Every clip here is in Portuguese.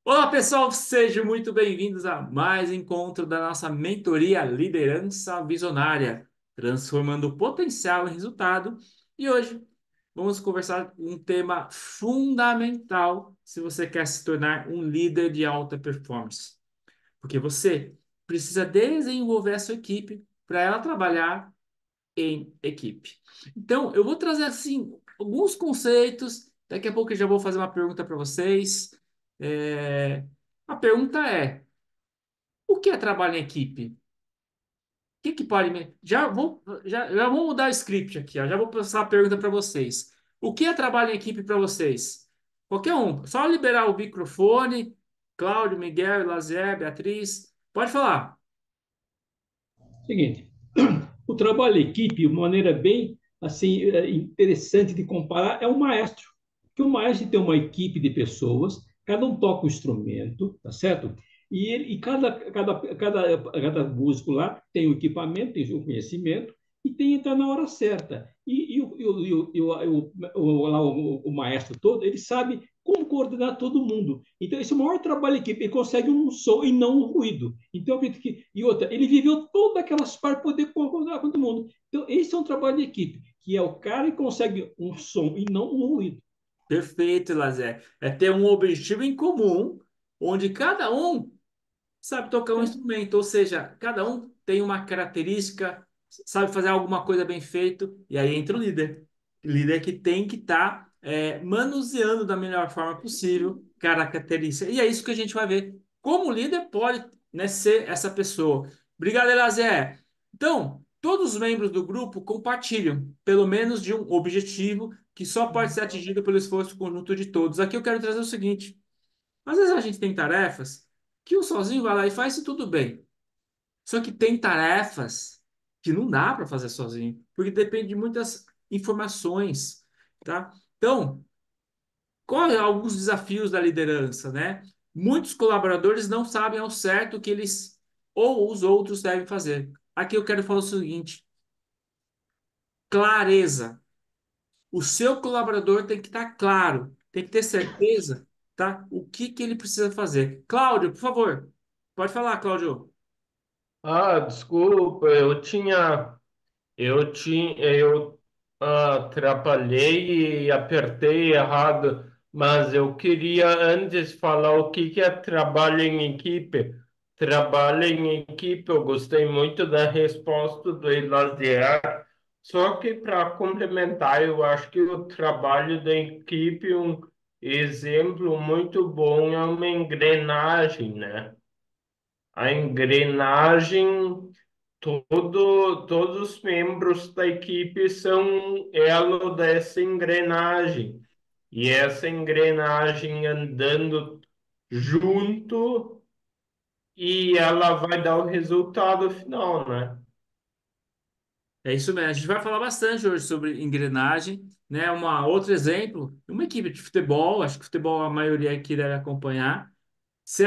Olá, pessoal, sejam muito bem-vindos a mais um encontro da nossa mentoria Liderança Visionária, transformando o potencial em resultado. E hoje vamos conversar um tema fundamental se você quer se tornar um líder de alta performance, porque você precisa desenvolver a sua equipe para ela trabalhar em equipe. Então, eu vou trazer assim alguns conceitos. Daqui a pouco eu já vou fazer uma pergunta para vocês. É, A pergunta é: o que é trabalho em equipe? O que pode me... já vou mudar o script aqui, ó. Já vou passar a pergunta para vocês. O que é trabalho em equipe para vocês? Qualquer um. Só liberar o microfone. Cláudio, Miguel, Lazier, Beatriz. Pode falar. Seguinte, o trabalho em equipe, uma maneira bem assim interessante de comparar é o maestro. Que o maestro tem uma equipe de pessoas, cada um toca um instrumento, tá certo? E cada músico lá tem o equipamento, tem o conhecimento e tem que entrar na hora certa. O maestro todo, ele sabe como coordenar todo mundo. Então, esse é o maior trabalho em equipe. Ele consegue um som e não um ruído. Então, eu acredito que. E outra, ele viveu todas aquelas partes para poder coordenar com todo mundo. Então, esse é um trabalho de equipe, que é o cara que consegue um som e não um ruído. Perfeito, Lazier. É ter um objetivo em comum, onde cada um sabe tocar um É, instrumento, ou seja, cada um tem uma característica, sabe fazer alguma coisa bem feito, e aí entra o líder. O líder que tem que estar manuseando da melhor forma possível característica. E é isso que a gente vai ver. Como o líder pode, né, ser essa pessoa. Obrigado, Elazé. Então, todos os membros do grupo compartilham, pelo menos de um objetivo que só pode ser atingido pelo esforço conjunto de todos. Aqui eu quero trazer o seguinte. Às vezes a gente tem tarefas que um sozinho vai lá e faz e tudo bem. Só que tem tarefas que não dá para fazer sozinho, porque depende de muitas informações, tá? Então, quais são alguns desafios da liderança, né? Muitos colaboradores não sabem ao certo o que eles ou os outros devem fazer. Aqui eu quero falar o seguinte: clareza. O seu colaborador tem que estar claro, tem que ter certeza, tá? O que ele precisa fazer. Cláudio, por favor, pode falar, Cláudio. Desculpa, eu atrapalhei e apertei errado, mas eu queria antes falar o que é trabalho em equipe. Trabalho em equipe, eu gostei muito da resposta do Elazier, só que para complementar, eu acho que o trabalho da equipe, um exemplo muito bom é uma engrenagem, né? A engrenagem, todos os membros da equipe são elo dessa engrenagem. E essa engrenagem andando junto e ela vai dar o resultado final, né? É isso mesmo. A gente vai falar bastante hoje sobre engrenagem, né? Outro exemplo, uma equipe de futebol, acho que futebol a maioria aqui deve acompanhar. Se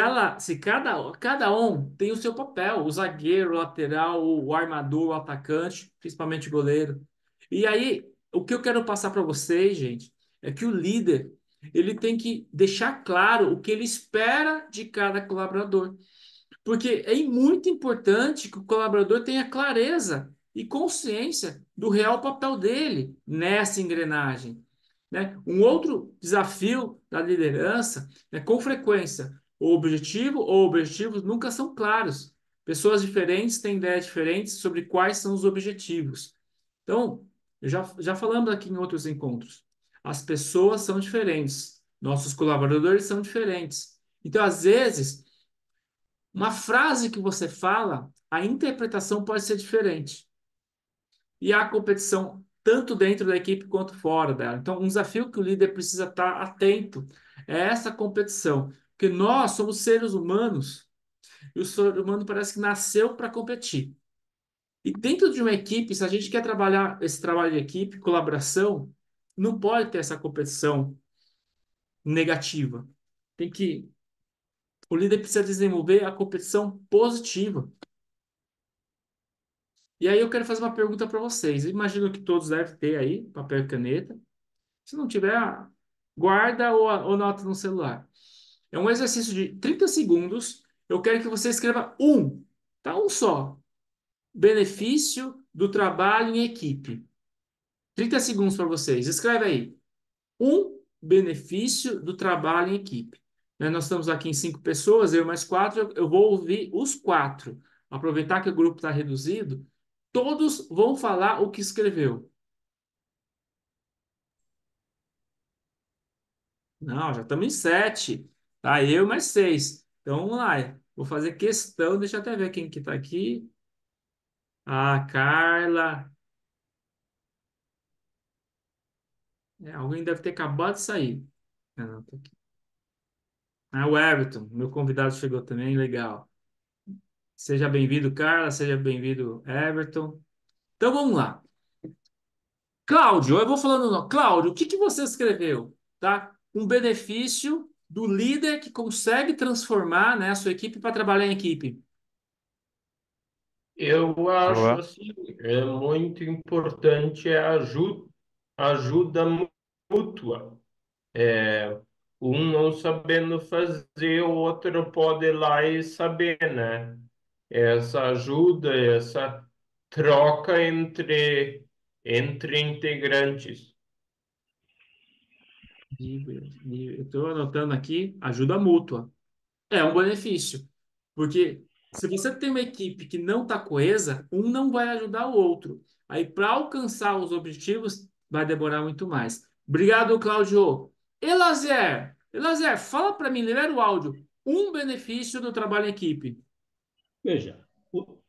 cada um tem o seu papel, o zagueiro, o lateral, o armador, o atacante, principalmente o goleiro. E aí, o que eu quero passar para vocês, gente, é que o líder, ele tem que deixar claro o que ele espera de cada colaborador. Porque é muito importante que o colaborador tenha clareza e consciência do real papel dele nessa engrenagem, né? Um outro desafio da liderança é, com frequência, o objetivo ou objetivos nunca são claros. Pessoas diferentes têm ideias diferentes sobre quais são os objetivos. Então, já falamos aqui em outros encontros. As pessoas são diferentes, nossos colaboradores são diferentes. Então, às vezes, uma frase que você fala, a interpretação pode ser diferente. E há competição tanto dentro da equipe quanto fora dela. Então, um desafio que o líder precisa estar atento é essa competição. Porque nós somos seres humanos e o ser humano parece que nasceu para competir. E dentro de uma equipe, se a gente quer trabalhar esse trabalho de equipe, colaboração, não pode ter essa competição negativa. Tem que, o líder precisa desenvolver a competição positiva. E aí eu quero fazer uma pergunta para vocês. Eu imagino que todos devem ter aí papel e caneta. Se não tiver, guarda ou anota no celular. É um exercício de 30 segundos. Eu quero que você escreva um, tá? Um só. Benefício do trabalho em equipe. 30 segundos para vocês. Escreve aí. Um benefício do trabalho em equipe. Né, nós estamos aqui em 5 pessoas, eu mais 4, eu vou ouvir os 4. Aproveitar que o grupo está reduzido, todos vão falar o que escreveu. Não, já estamos em 7. Tá, eu mais 6. Então vamos lá. Vou fazer questão, deixa eu até ver quem que está aqui. A Carla. Alguém deve ter acabado de sair. Ah, não, tá aqui. Ah, o Everton, meu convidado chegou também, legal. Seja bem-vindo, Carla, seja bem-vindo, Everton. Então vamos lá. Cláudio, eu vou falando, não. Cláudio, o que que você escreveu? Tá? Um benefício do líder que consegue transformar, né, a sua equipe para trabalhar em equipe. Eu acho Boa. assim, é muito importante a ajuda mútua. É, um não sabendo fazer, o outro pode ir lá e saber, né? Essa ajuda, essa troca entre integrantes. Eu estou anotando aqui, ajuda mútua. É um benefício. Porque se você tem uma equipe que não está coesa, um não vai ajudar o outro. Aí, para alcançar os objetivos, vai demorar muito mais. Obrigado, Cláudio. Elazer, fala para mim, libera o áudio. Um benefício do trabalho em equipe. Veja,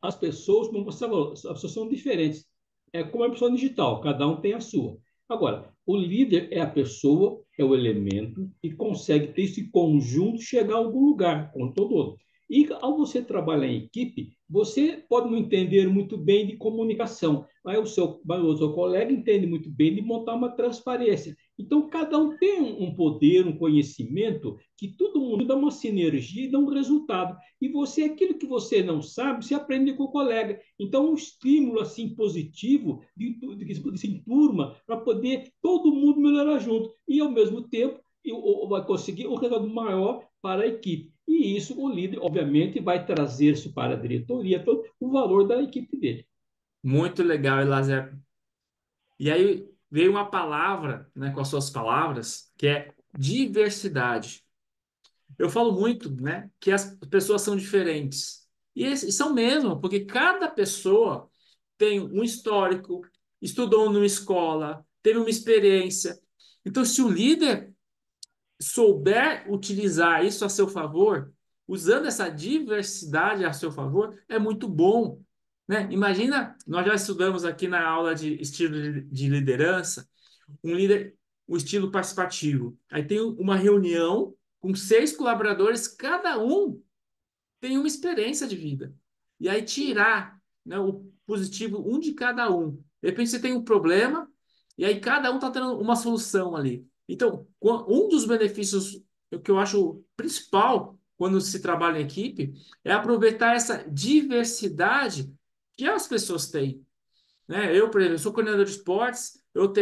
as pessoas, como você falou, as pessoas são diferentes. É como a pessoa digital, cada um tem a sua. Agora, o líder é a pessoa, é o elemento e consegue ter esse conjunto chegar a algum lugar, com todo outro. E ao você trabalhar em equipe, você pode não entender muito bem de comunicação, mas o seu colega entende muito bem de montar uma transparência. Então, cada um tem um poder, um conhecimento que todo mundo dá uma sinergia e dá um resultado. E você, aquilo que você não sabe, você aprende com o colega. Então, um estímulo assim positivo de se turma para poder todo mundo melhorar junto. E, ao mesmo tempo, vai conseguir um resultado maior para a equipe. E isso, o líder, obviamente, vai trazer isso para a diretoria, todo o valor da equipe dele. Muito legal, Elazer. E aí veio uma palavra, né, com as suas palavras, que é diversidade. Eu falo muito, né, que as pessoas são diferentes. E são mesmo, porque cada pessoa tem um histórico, estudou numa escola, teve uma experiência. Então, se o líder souber utilizar isso a seu favor, usando essa diversidade a seu favor, é muito bom, né? Imagina, nós já estudamos aqui na aula de estilo de liderança, um líder, o estilo participativo. Aí tem uma reunião com 6 colaboradores, cada um tem uma experiência de vida. E aí tirar, né, o positivo, um de cada um. De repente você tem um problema, e aí cada um está tendo uma solução ali. Então, um dos benefícios que eu acho principal quando se trabalha em equipe é aproveitar essa diversidade que as pessoas têm, né? Eu, por exemplo, sou coordenador de esportes, eu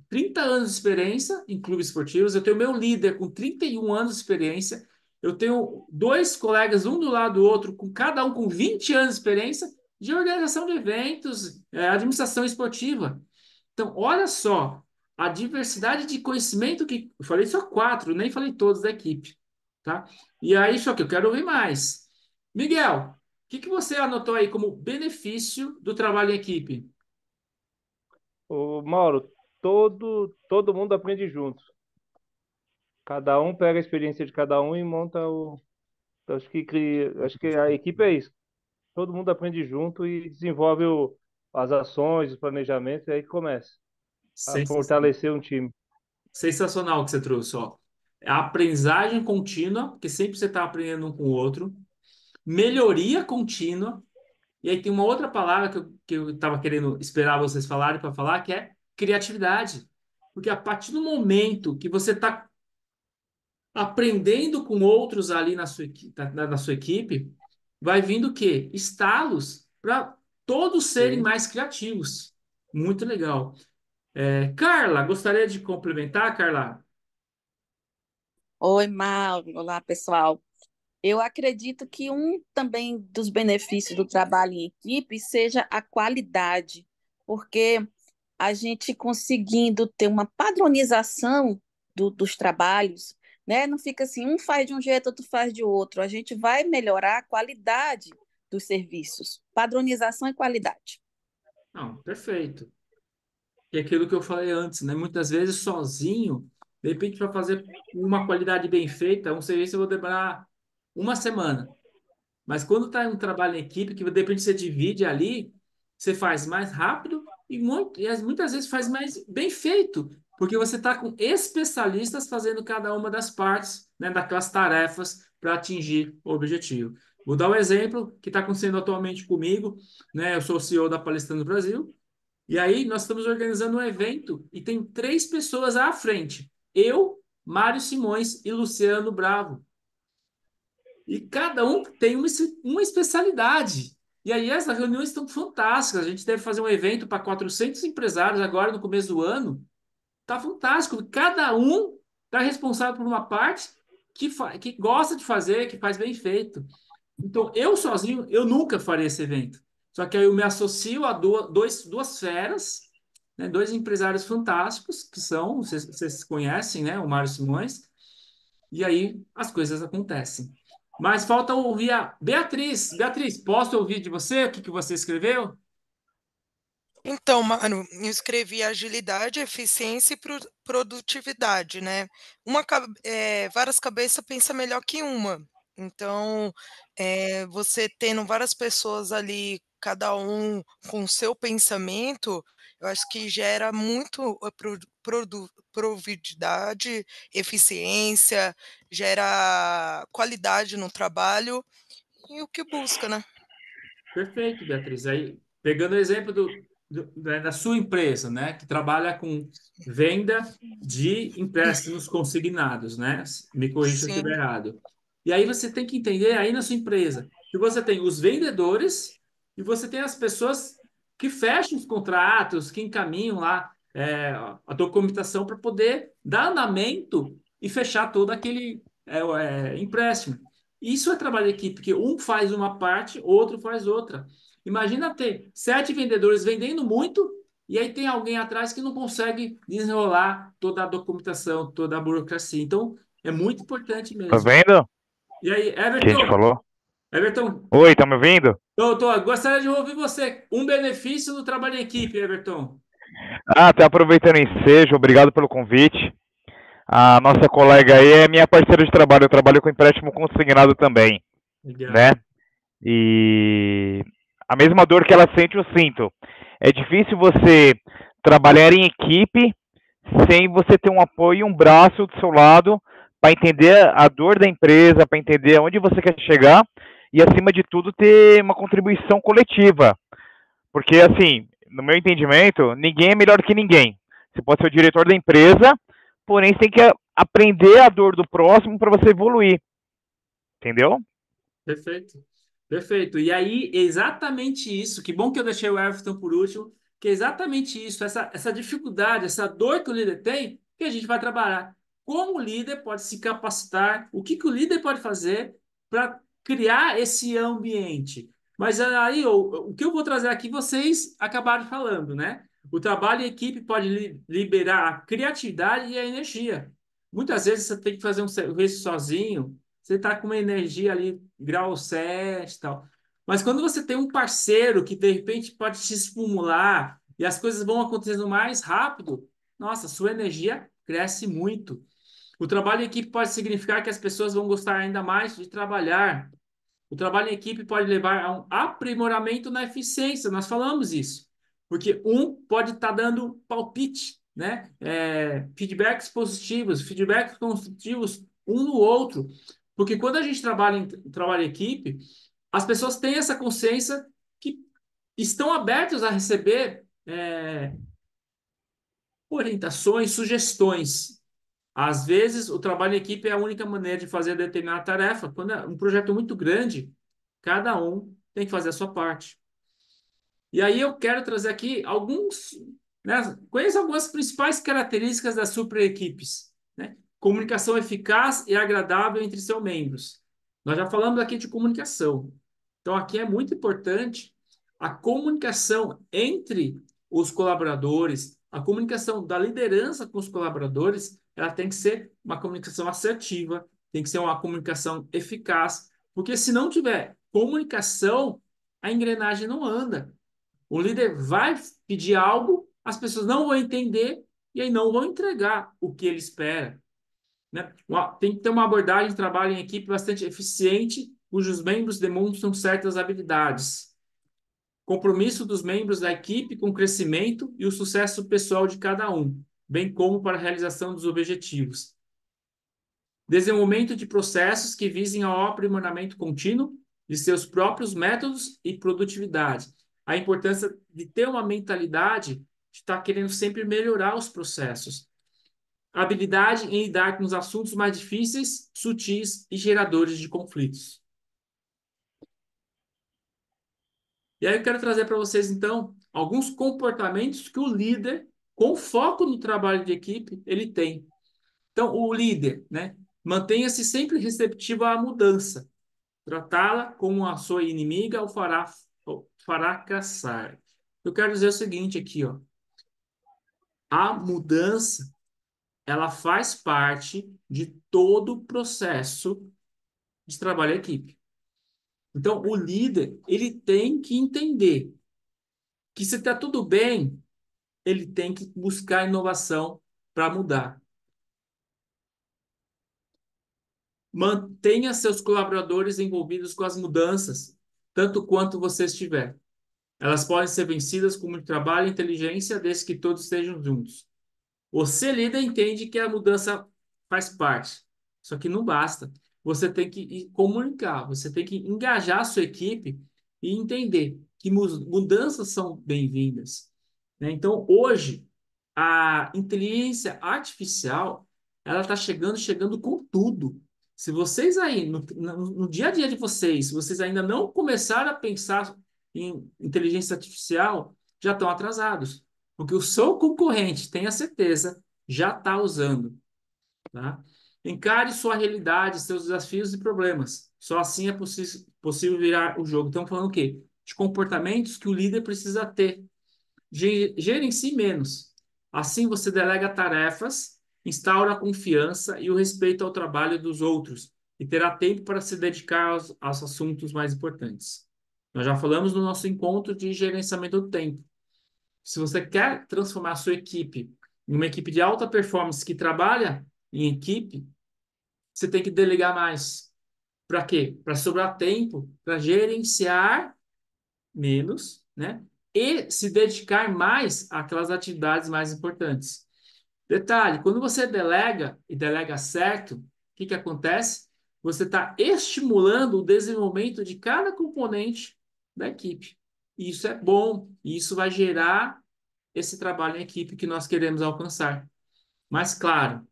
30 anos de experiência em clubes esportivos, eu tenho meu líder com 31 anos de experiência, eu tenho 2 colegas, um do lado do outro, com cada um com 20 anos de experiência de organização de eventos, administração esportiva. Então, olha só a diversidade de conhecimento que eu falei só 4, nem falei todos da equipe, tá? E aí, só que eu quero ouvir mais. Miguel, o que que você anotou aí como benefício do trabalho em equipe? O Mauro, todo mundo aprende junto. Cada um pega a experiência de cada um e monta o. Acho que a equipe é isso. Todo mundo aprende junto e desenvolve as ações, os planejamentos, e aí começa a Sensacional, fortalecer um time. sensacional o que você trouxe, ó. É a aprendizagem contínua, porque sempre você está aprendendo um com o outro. Melhoria contínua. E aí tem uma outra palavra que eu estava querendo esperar vocês falarem para falar, que é criatividade. Porque a partir do momento que você está aprendendo com outros ali na sua equipe, vai vindo o quê? Estalos para todos serem Sim. mais criativos. Muito legal. Carla, gostaria de complementar, Carla? Oi, Mauro. Olá, pessoal. Eu acredito que um também dos benefícios do trabalho em equipe seja a qualidade, porque a gente conseguindo ter uma padronização dos trabalhos, né? Não fica assim, um faz de um jeito, outro faz de outro. A gente vai melhorar a qualidade dos serviços. Padronização e qualidade. Não, perfeito. E aquilo que eu falei antes, né? Muitas vezes sozinho, de repente, para fazer uma qualidade bem feita, um serviço eu vou demorar uma semana. Mas quando está em um trabalho em equipe, que de repente você divide ali, você faz mais rápido e, muitas vezes faz mais bem feito, porque você está com especialistas fazendo cada uma das partes, né, daquelas tarefas para atingir o objetivo. Vou dar um exemplo que está acontecendo atualmente comigo, né? Eu sou o CEO da Palestrando Brasil, e aí nós estamos organizando um evento e tem três pessoas à frente: eu, Mário Simões e Luciano Bravo. E cada um tem uma especialidade. E aí essas reuniões estão fantásticas. A gente deve fazer um evento para 400 empresários agora no começo do ano. Tá fantástico. Cada um está responsável por uma parte que gosta de fazer, que faz bem feito. Então, eu sozinho, eu nunca faria esse evento. Só que aí eu me associo a duas feras, né, dois empresários fantásticos, que são, vocês conhecem, né, o Mário Simões, e aí as coisas acontecem. Mas falta ouvir a Beatriz. Beatriz, posso ouvir de você o que você escreveu? Então, Mano, eu escrevi agilidade, eficiência e produtividade, né? Várias cabeças pensam melhor que uma. Então, você tendo várias pessoas ali, cada um com o seu pensamento, eu acho que gera muito produtividade, eficiência, gera qualidade no trabalho e o que busca, né? Perfeito, Beatriz. Aí, pegando o exemplo da sua empresa, né, que trabalha com venda de empréstimos consignados, né? Me corrija se eu estiver Sim, errado. E aí você tem que entender aí na sua empresa que você tem os vendedores e você tem as pessoas que fecham os contratos, que encaminham lá a documentação para poder dar andamento e fechar todo aquele empréstimo. Isso é trabalho de equipe, porque um faz uma parte, outro faz outra. Imagina ter 7 vendedores vendendo muito, e aí tem alguém atrás que não consegue desenrolar toda a documentação, toda a burocracia. Então, é muito importante Tá mesmo. vendo? E aí, Que a gente Everton, falou? Everton, Oi, tá me ouvindo? gostaria de ouvir você. Um benefício do trabalho em equipe, Everton. Ah, tá aproveitando o ensejo, obrigado pelo convite. A nossa colega aí é minha parceira de trabalho, eu trabalho com empréstimo consignado também, né? Legal. E a mesma dor que ela sente, eu sinto. É difícil você trabalhar em equipe sem você ter um apoio e um braço do seu lado para entender a dor da empresa, para entender aonde você quer chegar e, acima de tudo, ter uma contribuição coletiva. Porque, assim, no meu entendimento, ninguém é melhor que ninguém. Você pode ser o diretor da empresa, porém você tem que aprender a dor do próximo para você evoluir. Entendeu? Perfeito. Perfeito. E aí, exatamente isso. Que bom que eu deixei o Everton por último, que é exatamente isso, essa dificuldade, essa dor que o líder tem, que a gente vai trabalhar. Como o líder pode se capacitar, o que o líder pode fazer para criar esse ambiente. Mas aí, o que eu vou trazer aqui, vocês acabaram falando, né? O trabalho em equipe pode liberar a criatividade e a energia. Muitas vezes você tem que fazer um serviço sozinho, você está com uma energia ali, grau 7 e tal. Mas quando você tem um parceiro que de repente pode te estimular e as coisas vão acontecendo mais rápido, nossa, sua energia cresce muito. O trabalho em equipe pode significar que as pessoas vão gostar ainda mais de trabalhar. O trabalho em equipe pode levar a um aprimoramento na eficiência, nós falamos isso, porque um pode estar dando palpite, né? Feedbacks positivos, feedbacks construtivos um no outro, porque quando a gente trabalha em equipe, as pessoas têm essa consciência que estão abertas a receber orientações, sugestões. Às vezes, o trabalho em equipe é a única maneira de fazer determinada tarefa. Quando é um projeto muito grande, cada um tem que fazer a sua parte. E aí eu quero trazer aqui alguns, né, conheço algumas principais características das super equipes, né? Comunicação eficaz e agradável entre seus membros. Nós já falamos aqui de comunicação. Então, aqui é muito importante a comunicação entre os colaboradores, a comunicação da liderança com os colaboradores, ela tem que ser uma comunicação assertiva, tem que ser uma comunicação eficaz, porque se não tiver comunicação, a engrenagem não anda. O líder vai pedir algo, as pessoas não vão entender e aí não vão entregar o que ele espera. Né? Tem que ter uma abordagem de trabalho em equipe bastante eficiente, cujos membros demonstram certas habilidades. Compromisso dos membros da equipe com o crescimento e o sucesso pessoal de cada um, bem como para a realização dos objetivos. Desenvolvimento de processos que visem ao aprimoramento contínuo de seus próprios métodos e produtividade. A importância de ter uma mentalidade de estar querendo sempre melhorar os processos. Habilidade em lidar com os assuntos mais difíceis, sutis e geradores de conflitos. E aí eu quero trazer para vocês, então, alguns comportamentos que o líder, com foco no trabalho de equipe, ele tem. Então, o líder, né, mantenha-se sempre receptivo à mudança. Tratá-la como a sua inimiga o fará fracassar. Eu quero dizer o seguinte aqui, ó. A mudança, ela faz parte de todo o processo de trabalho em equipe. Então, o líder, ele tem que entender que se está tudo bem, ele tem que buscar inovação para mudar. Mantenha seus colaboradores envolvidos com as mudanças, tanto quanto você estiver. Elas podem ser vencidas com muito trabalho e inteligência, desde que todos estejam juntos. Você, líder, entende que a mudança faz parte. Só que não basta. Você tem que comunicar, você tem que engajar a sua equipe e entender que mudanças são bem-vindas. Né? Então, hoje, a inteligência artificial, ela está chegando com tudo. Se vocês aí, no dia a dia de vocês, vocês ainda não começaram a pensar em inteligência artificial, já estão atrasados. Porque o seu concorrente, tenha certeza, já está usando. Tá? Encare sua realidade, seus desafios e problemas. Só assim é possível virar o jogo. Estamos falando o quê? De comportamentos que o líder precisa ter. Gerencie menos. Assim você delega tarefas, instaura a confiança e o respeito ao trabalho dos outros e terá tempo para se dedicar aos assuntos mais importantes. Nós já falamos no nosso encontro de gerenciamento do tempo. Se você quer transformar a sua equipe em uma equipe de alta performance que trabalha em equipe, você tem que delegar mais. Para quê? Para sobrar tempo para gerenciar menos, né? E se dedicar mais àquelas atividades mais importantes. Detalhe, quando você delega e delega certo, o que acontece? Você está estimulando o desenvolvimento de cada componente da equipe. E isso é bom, e isso vai gerar esse trabalho em equipe que nós queremos alcançar. Mas, claro,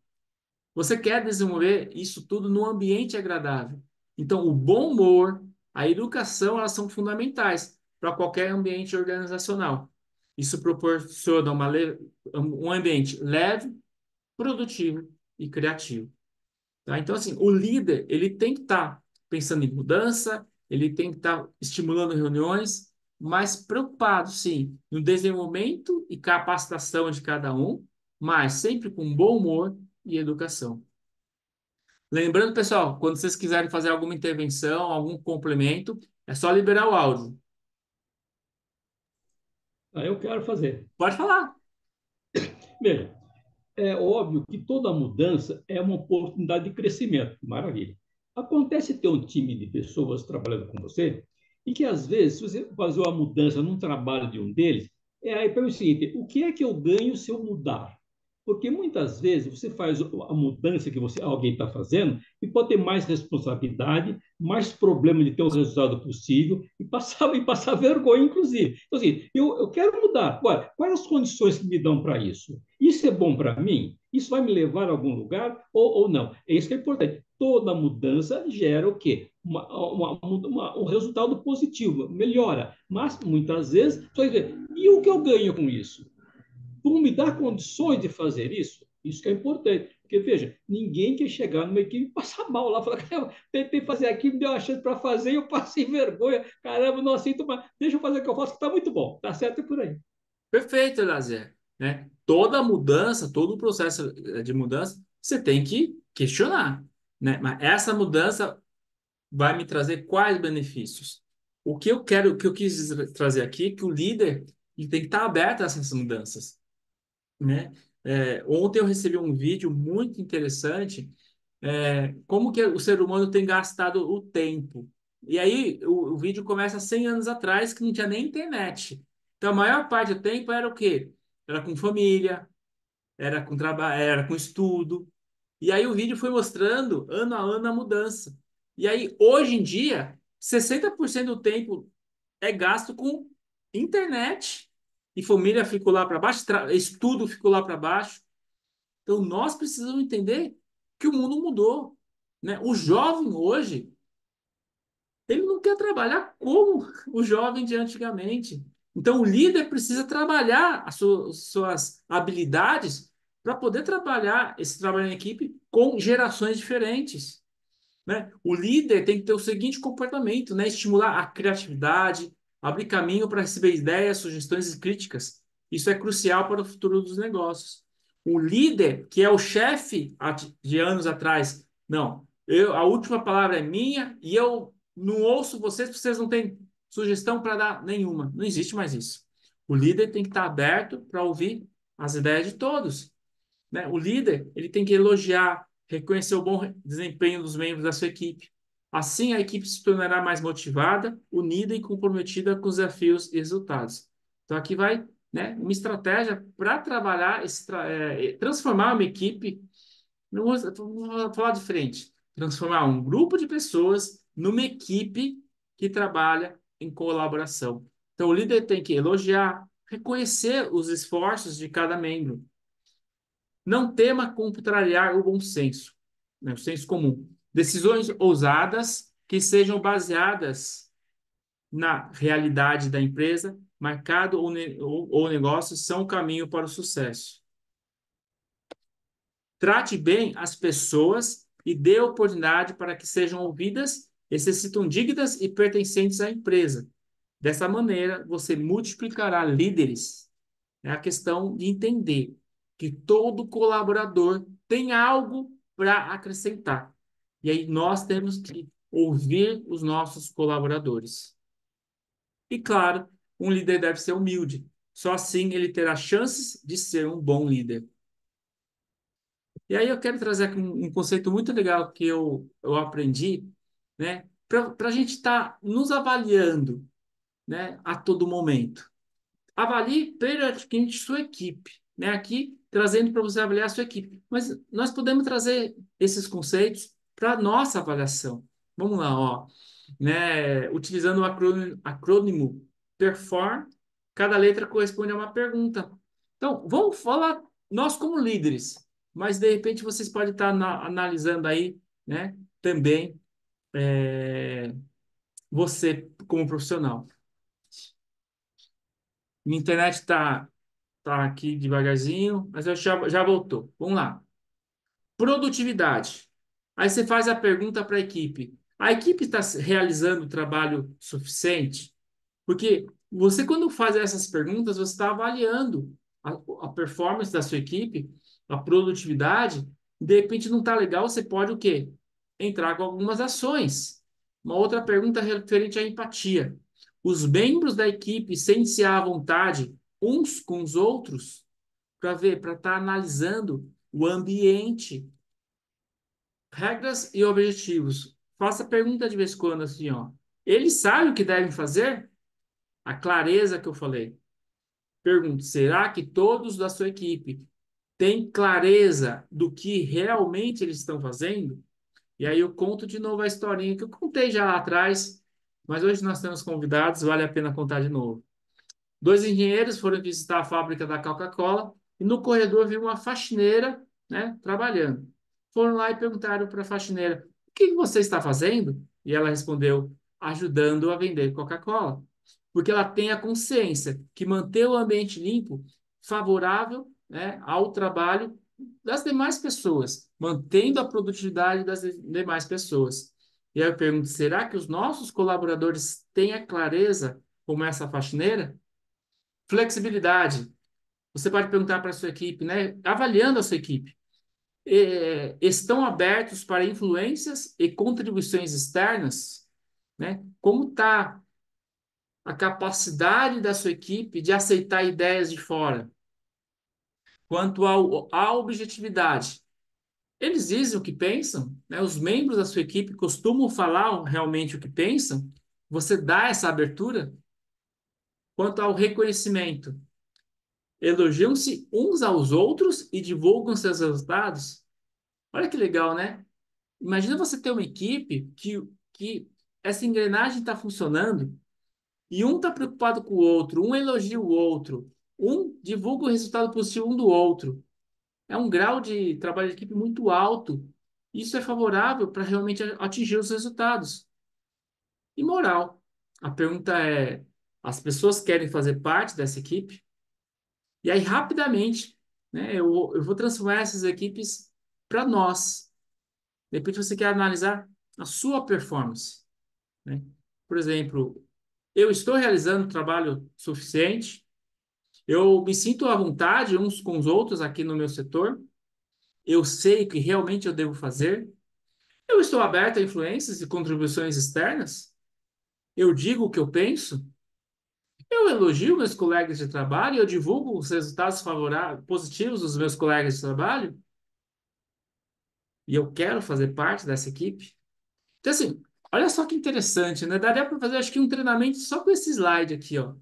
você quer desenvolver isso tudo num ambiente agradável. Então, o bom humor, a educação, elas são fundamentais para qualquer ambiente organizacional. Isso proporciona um ambiente leve, produtivo e criativo. Tá? Então, assim, o líder, ele tem que estar pensando em mudança, ele tem que estar estimulando reuniões, mas preocupado, sim, no desenvolvimento e capacitação de cada um, mas sempre com bom humor e educação. Lembrando, pessoal, quando vocês quiserem fazer alguma intervenção, algum complemento, é só liberar o áudio. Eu quero fazer. Pode falar. Veja, é óbvio que toda mudança é uma oportunidade de crescimento. Maravilha. Acontece ter um time de pessoas trabalhando com você e que, às vezes, se você fazer uma mudança num trabalho de um deles, aí para o seguinte, o que é que eu ganho se eu mudar? Porque muitas vezes você faz a mudança que alguém está fazendo e pode ter mais responsabilidade, mais problema de ter o resultado possível e passar vergonha, inclusive. Então, assim, eu quero mudar. Agora, quais as condições que me dão para isso? Isso é bom para mim? Isso vai me levar a algum lugar ou não? É isso que é importante. Toda mudança gera o quê? Um resultado positivo, melhora. Mas, muitas vezes, só dizer, e o que eu ganho com isso? Vão me dar condições de fazer isso? Isso que é importante. Porque, veja, ninguém quer chegar numa equipe e passar mal lá, falar, cara, eu tentei fazer aqui, me deu uma chance para fazer e eu passei vergonha, caramba, não aceito mais, deixa eu fazer o que eu faço, que está muito bom, tá certo é por aí. Perfeito, Lazer, né? Toda mudança, todo o processo de mudança, você tem que questionar, né? Mas essa mudança vai me trazer quais benefícios? O que eu quero, o que eu quis trazer aqui, que o líder ele tem que estar aberto a essas mudanças, né? Ontem eu recebi um vídeo muito interessante, como que o ser humano tem gastado o tempo. E aí o vídeo começa 100 anos atrás, que não tinha nem internet. Então a maior parte do tempo era o quê? Era com família, era com trabalho, era com estudo. E aí o vídeo foi mostrando ano a ano a mudança. E aí hoje em dia, 60% do tempo é gasto com internet. E família ficou lá para baixo, estudo ficou lá para baixo. Então nós precisamos entender que o mundo mudou, né? O jovem hoje, ele não quer trabalhar como o jovem de antigamente. Então o líder precisa trabalhar as suas habilidades para poder trabalhar esse trabalho em equipe com gerações diferentes, né? O líder tem que ter o seguinte comportamento, né? Estimular a criatividade, abrir caminho para receber ideias, sugestões e críticas. Isso é crucial para o futuro dos negócios. O líder, que é o chefe de anos atrás, não, a última palavra é minha e eu não ouço vocês, porque vocês não têm sugestão para dar nenhuma. Não existe mais isso. O líder tem que estar aberto para ouvir as ideias de todos, né? O líder, ele tem que elogiar, reconhecer o bom desempenho dos membros da sua equipe. Assim, a equipe se tornará mais motivada, unida e comprometida com os desafios e resultados. Então, aqui vai, né, uma estratégia para trabalhar, transformar uma equipe, vou falar de frente, transformar um grupo de pessoas numa equipe que trabalha em colaboração. Então, o líder tem que elogiar, reconhecer os esforços de cada membro. Não tema contrariar o bom senso, né, o senso comum. Decisões ousadas que sejam baseadas na realidade da empresa, mercado ou negócio são o caminho para o sucesso. Trate bem as pessoas e dê oportunidade para que sejam ouvidas e se sintam dignas e pertencentes à empresa. Dessa maneira, você multiplicará líderes. É a questão de entender que todo colaborador tem algo para acrescentar. E aí nós temos que ouvir os nossos colaboradores. E claro, um líder deve ser humilde. Só assim ele terá chances de ser um bom líder. E aí eu quero trazer aqui um conceito muito legal que eu aprendi, né? Para a gente estar nos avaliando, né, a todo momento. Avalie periodicamente sua equipe, né? Aqui trazendo para você avaliar a sua equipe. Mas nós podemos trazer esses conceitos para a nossa avaliação. Vamos lá, ó, né? Utilizando o acrônimo PERFORM, cada letra corresponde a uma pergunta. Então, vamos falar nós como líderes, mas de repente vocês podem estar analisando aí, né? Também você como profissional. Minha internet está aqui devagarzinho, mas eu já voltou. Vamos lá. Produtividade. Aí você faz a pergunta para a equipe. A equipe está realizando o trabalho suficiente? Porque você, quando faz essas perguntas, você está avaliando a performance da sua equipe, a produtividade. De repente não está legal, você pode o quê? Entrar com algumas ações. Uma outra pergunta referente à empatia. Os membros da equipe sentem-se à vontade uns com os outros para ver, para estar analisando o ambiente, regras e objetivos. Faça pergunta de vez em quando assim, ó. Eles sabem o que devem fazer? A clareza que eu falei. Pergunto, será que todos da sua equipe têm clareza do que realmente eles estão fazendo? E aí eu conto de novo a historinha que eu contei já lá atrás, mas hoje nós temos convidados, vale a pena contar de novo. Dois engenheiros foram visitar a fábrica da Coca-Cola e no corredor viu uma faxineira, né, trabalhando. Foram lá e perguntaram para a faxineira: o que você está fazendo? E ela respondeu: ajudando a vender Coca-Cola. Porque ela tem a consciência que manter o ambiente limpo, favorável, né, ao trabalho, das demais pessoas, mantendo a produtividade das demais pessoas. E aí eu pergunto, será que os nossos colaboradores têm a clareza como essa faxineira? Flexibilidade. Você pode perguntar para a sua equipe, né? Avaliando a sua equipe. Estão abertos para influências e contribuições externas? Né? Como está a capacidade da sua equipe de aceitar ideias de fora? Quanto à objetividade, eles dizem o que pensam, né? Os membros da sua equipe costumam falar realmente o que pensam. Você dá essa abertura. Quanto ao reconhecimento, elogiam-se uns aos outros e divulgam seus resultados. Olha que legal, né? Imagina você ter uma equipe que essa engrenagem está funcionando e um está preocupado com o outro, um elogia o outro, um divulga o resultado positivo um do outro. É um grau de trabalho de equipe muito alto. Isso é favorável para realmente atingir os resultados. E moral. A pergunta é: as pessoas querem fazer parte dessa equipe? E aí, rapidamente, né, eu vou transformar essas equipes para nós. De repente, você quer analisar a sua performance, né? Por exemplo, eu estou realizando trabalho suficiente? Eu me sinto à vontade uns com os outros aqui no meu setor? Eu sei o que realmente eu devo fazer? Eu estou aberto a influências e contribuições externas? Eu digo o que eu penso? Eu elogio meus colegas de trabalho? Eu divulgo os resultados favoráveis, positivos dos meus colegas de trabalho? E eu quero fazer parte dessa equipe? Então, assim, olha só que interessante, né? Daria para fazer, acho que, um treinamento só com esse slide aqui, ó.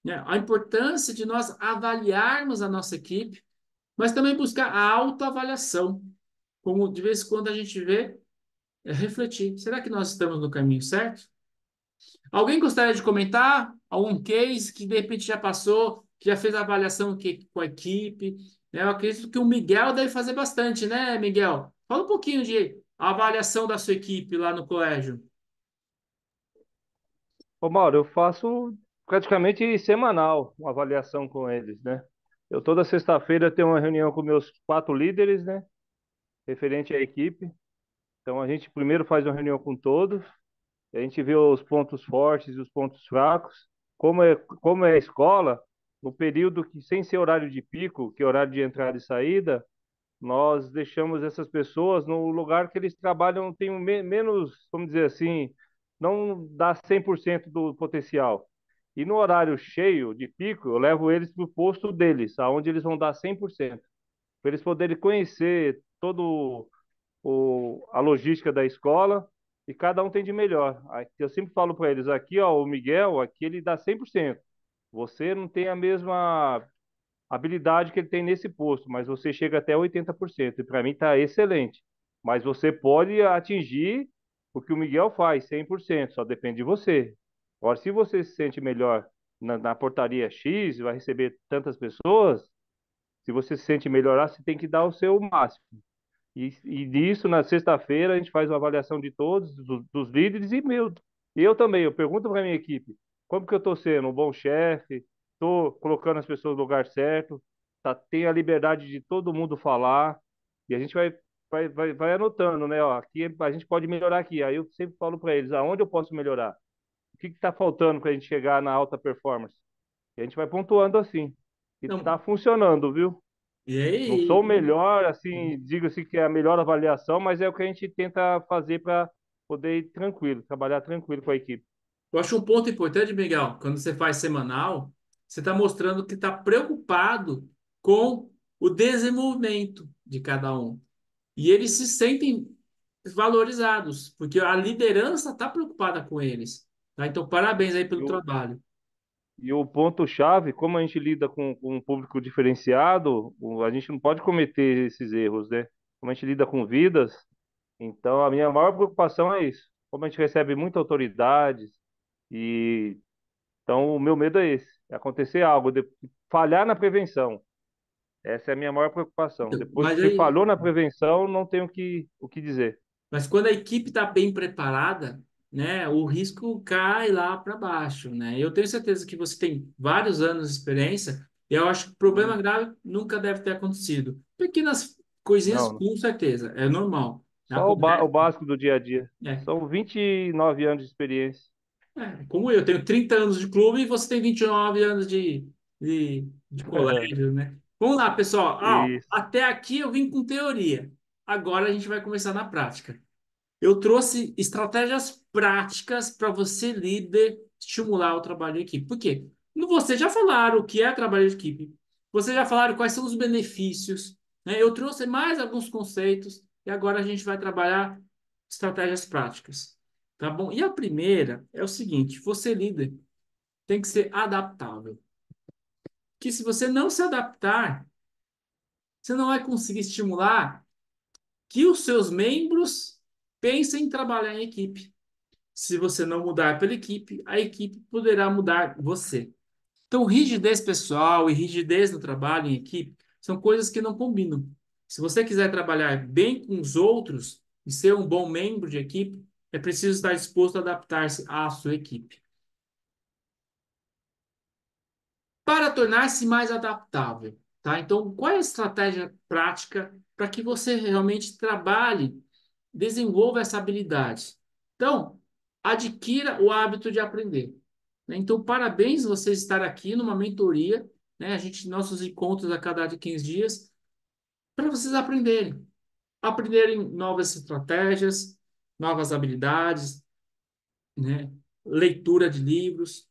Né? A importância de nós avaliarmos a nossa equipe, mas também buscar a autoavaliação, como de vez em quando a gente vê, refletir. Será que nós estamos no caminho certo? Alguém gostaria de comentar algum case que de repente já passou, que já fez a avaliação com a equipe? Né? Eu acredito que o Miguel deve fazer bastante, né, Miguel? Fala um pouquinho de avaliação da sua equipe lá no colégio. Ô, Mauro, eu faço praticamente semanal uma avaliação com eles, né? Eu toda sexta-feira tenho uma reunião com meus 4 líderes, né? Referente à equipe. Então a gente primeiro faz uma reunião com todos, a gente vê os pontos fortes e os pontos fracos. Como é a escola, no período que sem ser horário de pico, que é horário de entrada e saída, nós deixamos essas pessoas no lugar que eles trabalham, tem menos, vamos dizer assim, não dá 100% do potencial. E no horário cheio de pico, eu levo eles para o posto deles, aonde eles vão dar 100%, para eles poderem conhecer todo a logística da escola e cada um tem de melhor. Eu sempre falo para eles, aqui, ó, o Miguel, aqui ele dá 100%. Você não tem a mesma habilidade que ele tem nesse posto, mas você chega até 80%. E para mim está excelente. Mas você pode atingir o que o Miguel faz, 100%, só depende de você. Agora, se você se sente melhor na portaria X, vai receber tantas pessoas, se você se sente melhor lá, você tem que dar o seu máximo. E nisso, na sexta-feira, a gente faz uma avaliação de todos, dos líderes e meu. E eu também, eu pergunto para a minha equipe, como que eu estou sendo um bom chefe, estou colocando as pessoas no lugar certo, tem a liberdade de todo mundo falar, e a gente vai anotando, né? Ó, aqui a gente pode melhorar aqui. Aí eu sempre falo para eles, aonde eu posso melhorar? O que está faltando para a gente chegar na alta performance? E a gente vai pontuando assim. E está Não, funcionando, viu? e Não sou o aí, melhor, assim, digo-se que é a melhor avaliação, mas é o que a gente tenta fazer para poder ir tranquilo, trabalhar tranquilo com a equipe. eu acho um ponto importante, Miguel, quando você faz semanal, você está mostrando que está preocupado com o desenvolvimento de cada um. E eles se sentem valorizados, porque a liderança está preocupada com eles. Tá? Então, parabéns aí E pelo o, trabalho. e o ponto-chave, como a gente lida com um público diferenciado, a gente não pode cometer esses erros, né? Como a gente lida com vidas, então a minha maior preocupação é isso. Como a gente recebe muita autoridade, e então o meu medo é esse, é acontecer algo, falhar na prevenção. Essa é a minha maior preocupação. Então, Depois que você falhou na prevenção, não tem o que dizer. mas quando a equipe está bem preparada, né, o risco cai lá para baixo, né? Eu tenho certeza que você tem vários anos de experiência e eu acho que problema Sim. grave nunca deve ter acontecido. Pequenas coisinhas, Não, com certeza, é normal. só o Acontece. básico do dia a dia. É. São 29 anos de experiência. Como eu tenho 30 anos de clube e você tem 29 anos de colégio, né? Vamos lá, pessoal. Isso. Até aqui eu vim com teoria. Agora a gente vai começar na prática. Eu trouxe estratégias práticas para você, líder, estimular o trabalho em equipe. Por quê? Vocês já falaram o que é trabalho de equipe. Vocês já falaram quais são os benefícios, né? Eu trouxe mais alguns conceitos e agora a gente vai trabalhar estratégias práticas. Tá bom? E a primeira é o seguinte: você, líder, tem que ser adaptável. Que se você não se adaptar, você não vai conseguir estimular que os seus membros pensem em trabalhar em equipe. Se você não mudar pela equipe, a equipe poderá mudar você. Então, rigidez pessoal e rigidez no trabalho em equipe são coisas que não combinam. Se você quiser trabalhar bem com os outros e ser um bom membro de equipe, é preciso estar disposto a adaptar-se à sua equipe. Para tornar-se mais adaptável, tá? Então, qual é a estratégia prática para que você realmente trabalhe, desenvolva essa habilidade? Então, adquira o hábito de aprender, né? Então, parabéns você estar aqui numa mentoria, né? Nossos encontros a cada 15 dias, para vocês aprenderem novas estratégias, novas habilidades, né? Leitura de livros.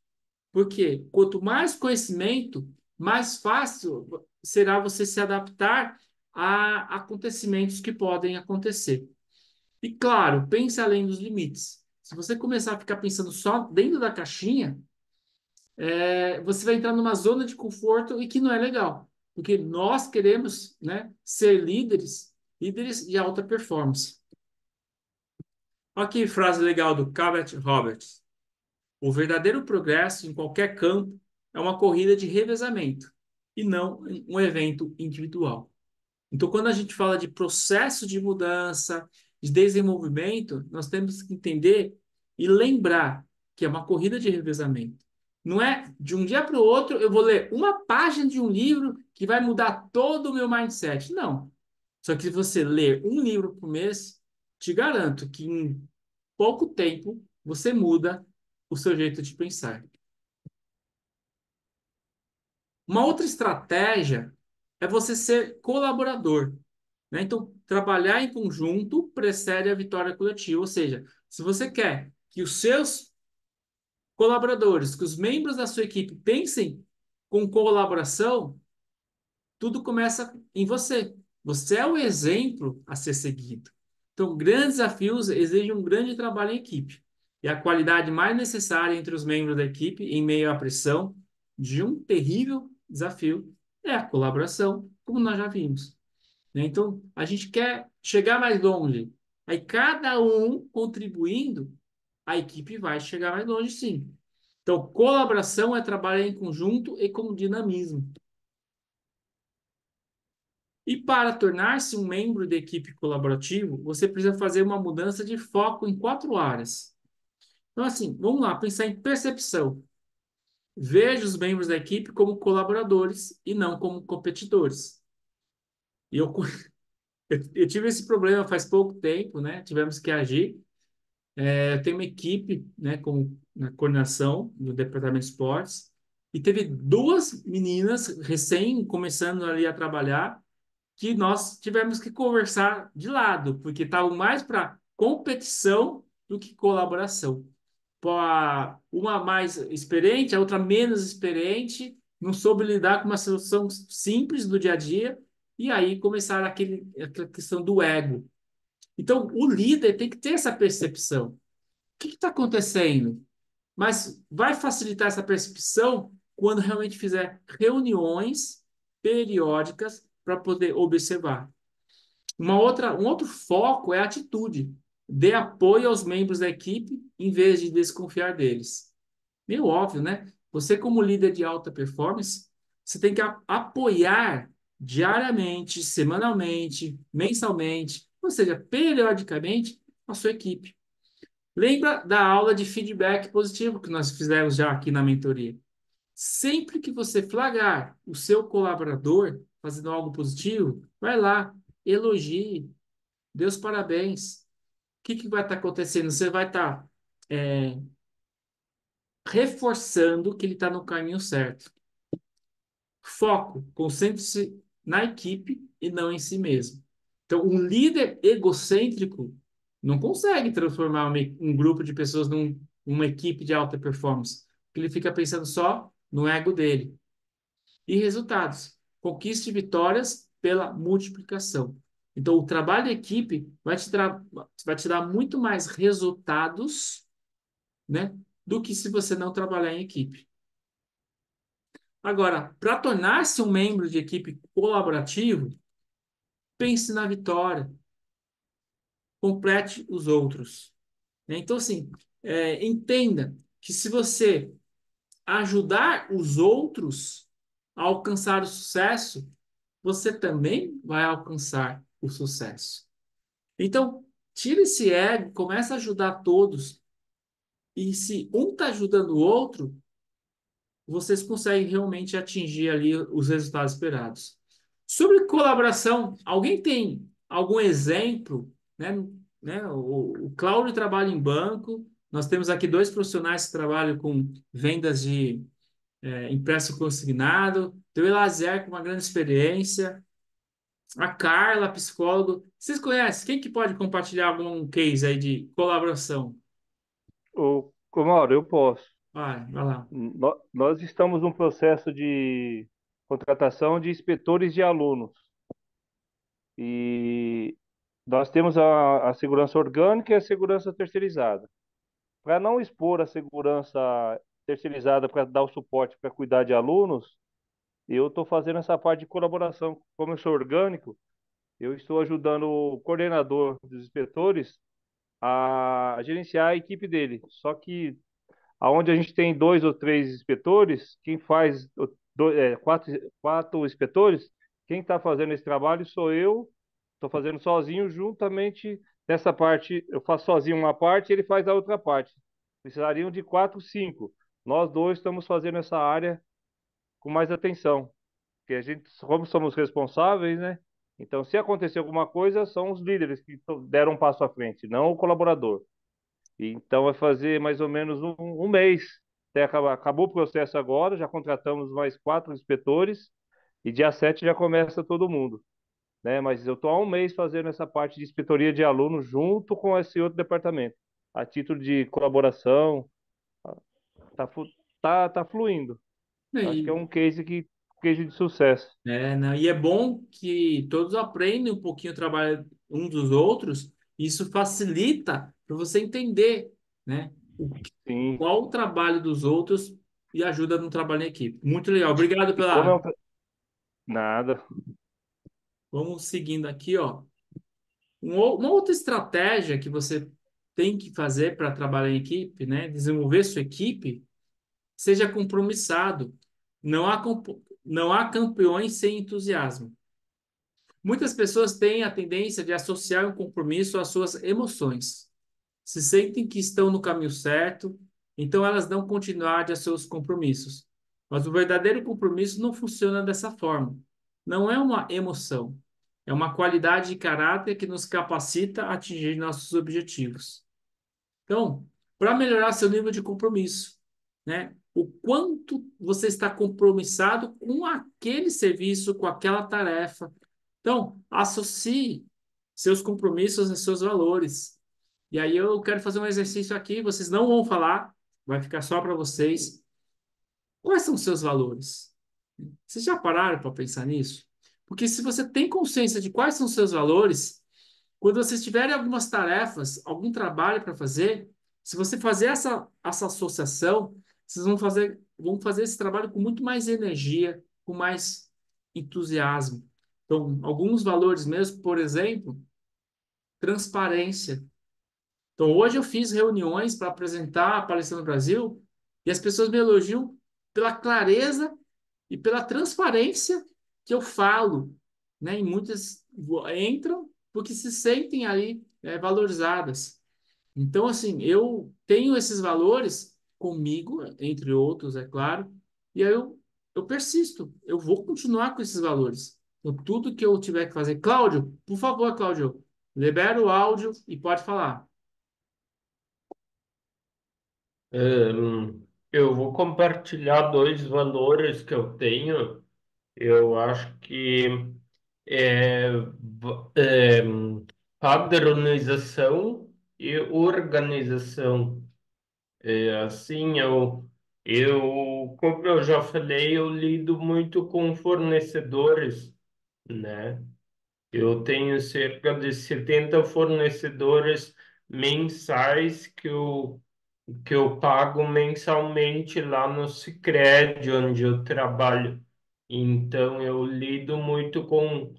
Porque quanto mais conhecimento, mais fácil será você se adaptar a acontecimentos que podem acontecer. E claro, pense além dos limites. Se você começar a ficar pensando só dentro da caixinha, você vai entrar numa zona de conforto e que não é legal. Porque nós queremos, né, ser líderes de alta performance. Olha que frase legal do Calvert Roberts. O verdadeiro progresso em qualquer campo é uma corrida de revezamento e não um evento individual. Então, quando a gente fala de processo de mudança, de desenvolvimento, nós temos que entender e lembrar que é uma corrida de revezamento. Não é de um dia para o outro eu vou ler uma página de um livro que vai mudar todo o meu mindset. Não. Só que se você ler um livro por mês, te garanto que em pouco tempo você muda o seu jeito de pensar. Uma outra estratégia é você ser colaborador, né? Então, trabalhar em conjunto precede a vitória coletiva. Ou seja, se você quer que os seus colaboradores, que os membros da sua equipe pensem com colaboração, tudo começa em você. Você é o exemplo a ser seguido. Então, grandes desafios exigem um grande trabalho em equipe. E a qualidade mais necessária entre os membros da equipe, em meio à pressão de um terrível desafio, é a colaboração, como nós já vimos, né? Então, a gente quer chegar mais longe. Aí, cada um contribuindo, a equipe vai chegar mais longe, sim. Então, colaboração é trabalhar em conjunto e com dinamismo. E para tornar-se um membro da equipe colaborativo, você precisa fazer uma mudança de foco em 4 áreas. Então, assim, vamos lá, pensar em percepção. Veja os membros da equipe como colaboradores e não como competidores. E eu tive esse problema faz pouco tempo, né? Tivemos que agir. Eu tenho uma equipe, né, na coordenação do departamento de esportes, e teve 2 meninas recém começando ali a trabalhar, que nós tivemos que conversar de lado, porque estavam mais para competição do que colaboração. Pô, uma mais experiente, a outra menos experiente, não soube lidar com uma situação simples do dia a dia, e aí começaram aquela questão do ego. Então, o líder tem que ter essa percepção. O que está acontecendo? Mas vai facilitar essa percepção quando realmente fizer reuniões periódicas para poder observar. Um outro foco é a atitude. Dê apoio aos membros da equipe em vez de desconfiar deles. Meio óbvio, né? Você, como líder de alta performance, você tem que apoiar diariamente, semanalmente, mensalmente, ou seja, periodicamente, a sua equipe. Lembra da aula de feedback positivo que nós fizemos já aqui na mentoria? Sempre que você flagrar o seu colaborador fazendo algo positivo, Vai lá, elogie, dê os parabéns. O que que vai estar acontecendo? Você vai estar reforçando que ele está no caminho certo. Foco, concentre-se na equipe e não em si mesmo. Então, um líder egocêntrico não consegue transformar um grupo de pessoas numa equipe de alta performance, porque ele fica pensando só no ego dele. E resultados. Conquiste vitórias pela multiplicação. Então, o trabalho em equipe vai te dar muito mais resultados, né, do que se você não trabalhar em equipe. Agora, para tornar-se um membro de equipe colaborativo, pense na vitória, complete os outros, né? Então, assim, entenda que se você ajudar os outros a alcançar o sucesso, você também vai alcançar o sucesso. Então, tira esse ego, começa a ajudar todos. E se um está ajudando o outro, vocês conseguem realmente atingir ali os resultados esperados. Sobre colaboração, alguém tem algum exemplo, né? O Cláudio trabalha em banco, nós temos aqui dois profissionais que trabalham com vendas de impresso consignado, tem o Elazer com uma grande experiência, a Carla, psicólogo. Vocês conhecem? Quem que pode compartilhar algum case aí de colaboração? Ô, Mauro, eu posso. Vai lá. Nós estamos num processo de contratação de inspetores de alunos. E nós temos a segurança orgânica e a segurança terceirizada. Para não expor a segurança terceirizada para dar o suporte para cuidar de alunos, eu estou fazendo essa parte de colaboração. Como eu sou orgânico, eu estou ajudando o coordenador dos inspetores a gerenciar a equipe dele. Só que aonde a gente tem dois ou três inspetores, quem faz quatro inspetores, quem está fazendo esse trabalho sou eu, estou fazendo sozinho, juntamente nessa parte, eu faço sozinho uma parte, ele faz a outra parte. Precisariam de quatro, cinco. Nós dois estamos fazendo essa área com mais atenção, porque a gente, como somos responsáveis, né? Então, se acontecer alguma coisa, são os líderes que deram um passo à frente, não o colaborador. Então vai fazer mais ou menos um mês. Acabou o processo agora, já contratamos mais quatro inspetores e dia 7 já começa todo mundo, né? Mas eu estou há um mês fazendo essa parte de inspetoria de aluno junto com esse outro departamento, a título de colaboração, tá, tá fluindo. Acho que é E, um case de sucesso. não, e é bom que todos aprendem um pouquinho o trabalho um dos outros. Isso facilita para você entender, né, Sim. qual o trabalho dos outros e ajuda no trabalho em equipe. Muito legal. Obrigado E como é pela. um... Nada. Vamos seguindo aqui, ó. Uma outra estratégia que você tem que fazer para trabalhar em equipe, né, desenvolver sua equipe, seja compromissado. Não há campeões sem entusiasmo. Muitas pessoas têm a tendência de associar um compromisso às suas emoções. Se sentem que estão no caminho certo, então elas dão continuidade a seus compromissos. Mas o verdadeiro compromisso não funciona dessa forma. Não é uma emoção, é uma qualidade de caráter que nos capacita a atingir nossos objetivos. Então, para melhorar seu nível de compromisso, né? O quanto você está compromissado com aquele serviço, com aquela tarefa. Então, associe seus compromissos a seus valores. E aí eu quero fazer um exercício aqui, vocês não vão falar, vai ficar só para vocês. Quais são os seus valores? Vocês já pararam para pensar nisso? Porque se você tem consciência de quais são os seus valores, quando vocês tiverem algumas tarefas, algum trabalho para fazer, se você fazer essa associação, vocês vão fazer esse trabalho com muito mais energia, com mais entusiasmo. Então, alguns valores mesmo, por exemplo, transparência. Então, hoje eu fiz reuniões para apresentar a palestra no Brasil e as pessoas me elogiam pela clareza e pela transparência que eu falo, né? E muitas entram porque se sentem ali valorizadas. Então, assim, eu tenho esses valores comigo, entre outros, é claro, e aí eu persisto, eu vou continuar com esses valores. Então, tudo que eu tiver que fazer. Cláudio, por favor, Cláudio, libera o áudio e pode falar. Eu vou compartilhar dois valores que eu tenho. Eu acho que é, é, padronização e organização. Assim, como eu já falei, eu lido muito com fornecedores, né? Eu tenho cerca de 70 fornecedores mensais que eu pago mensalmente lá no Sicredi, onde eu trabalho. Então, eu lido muito com.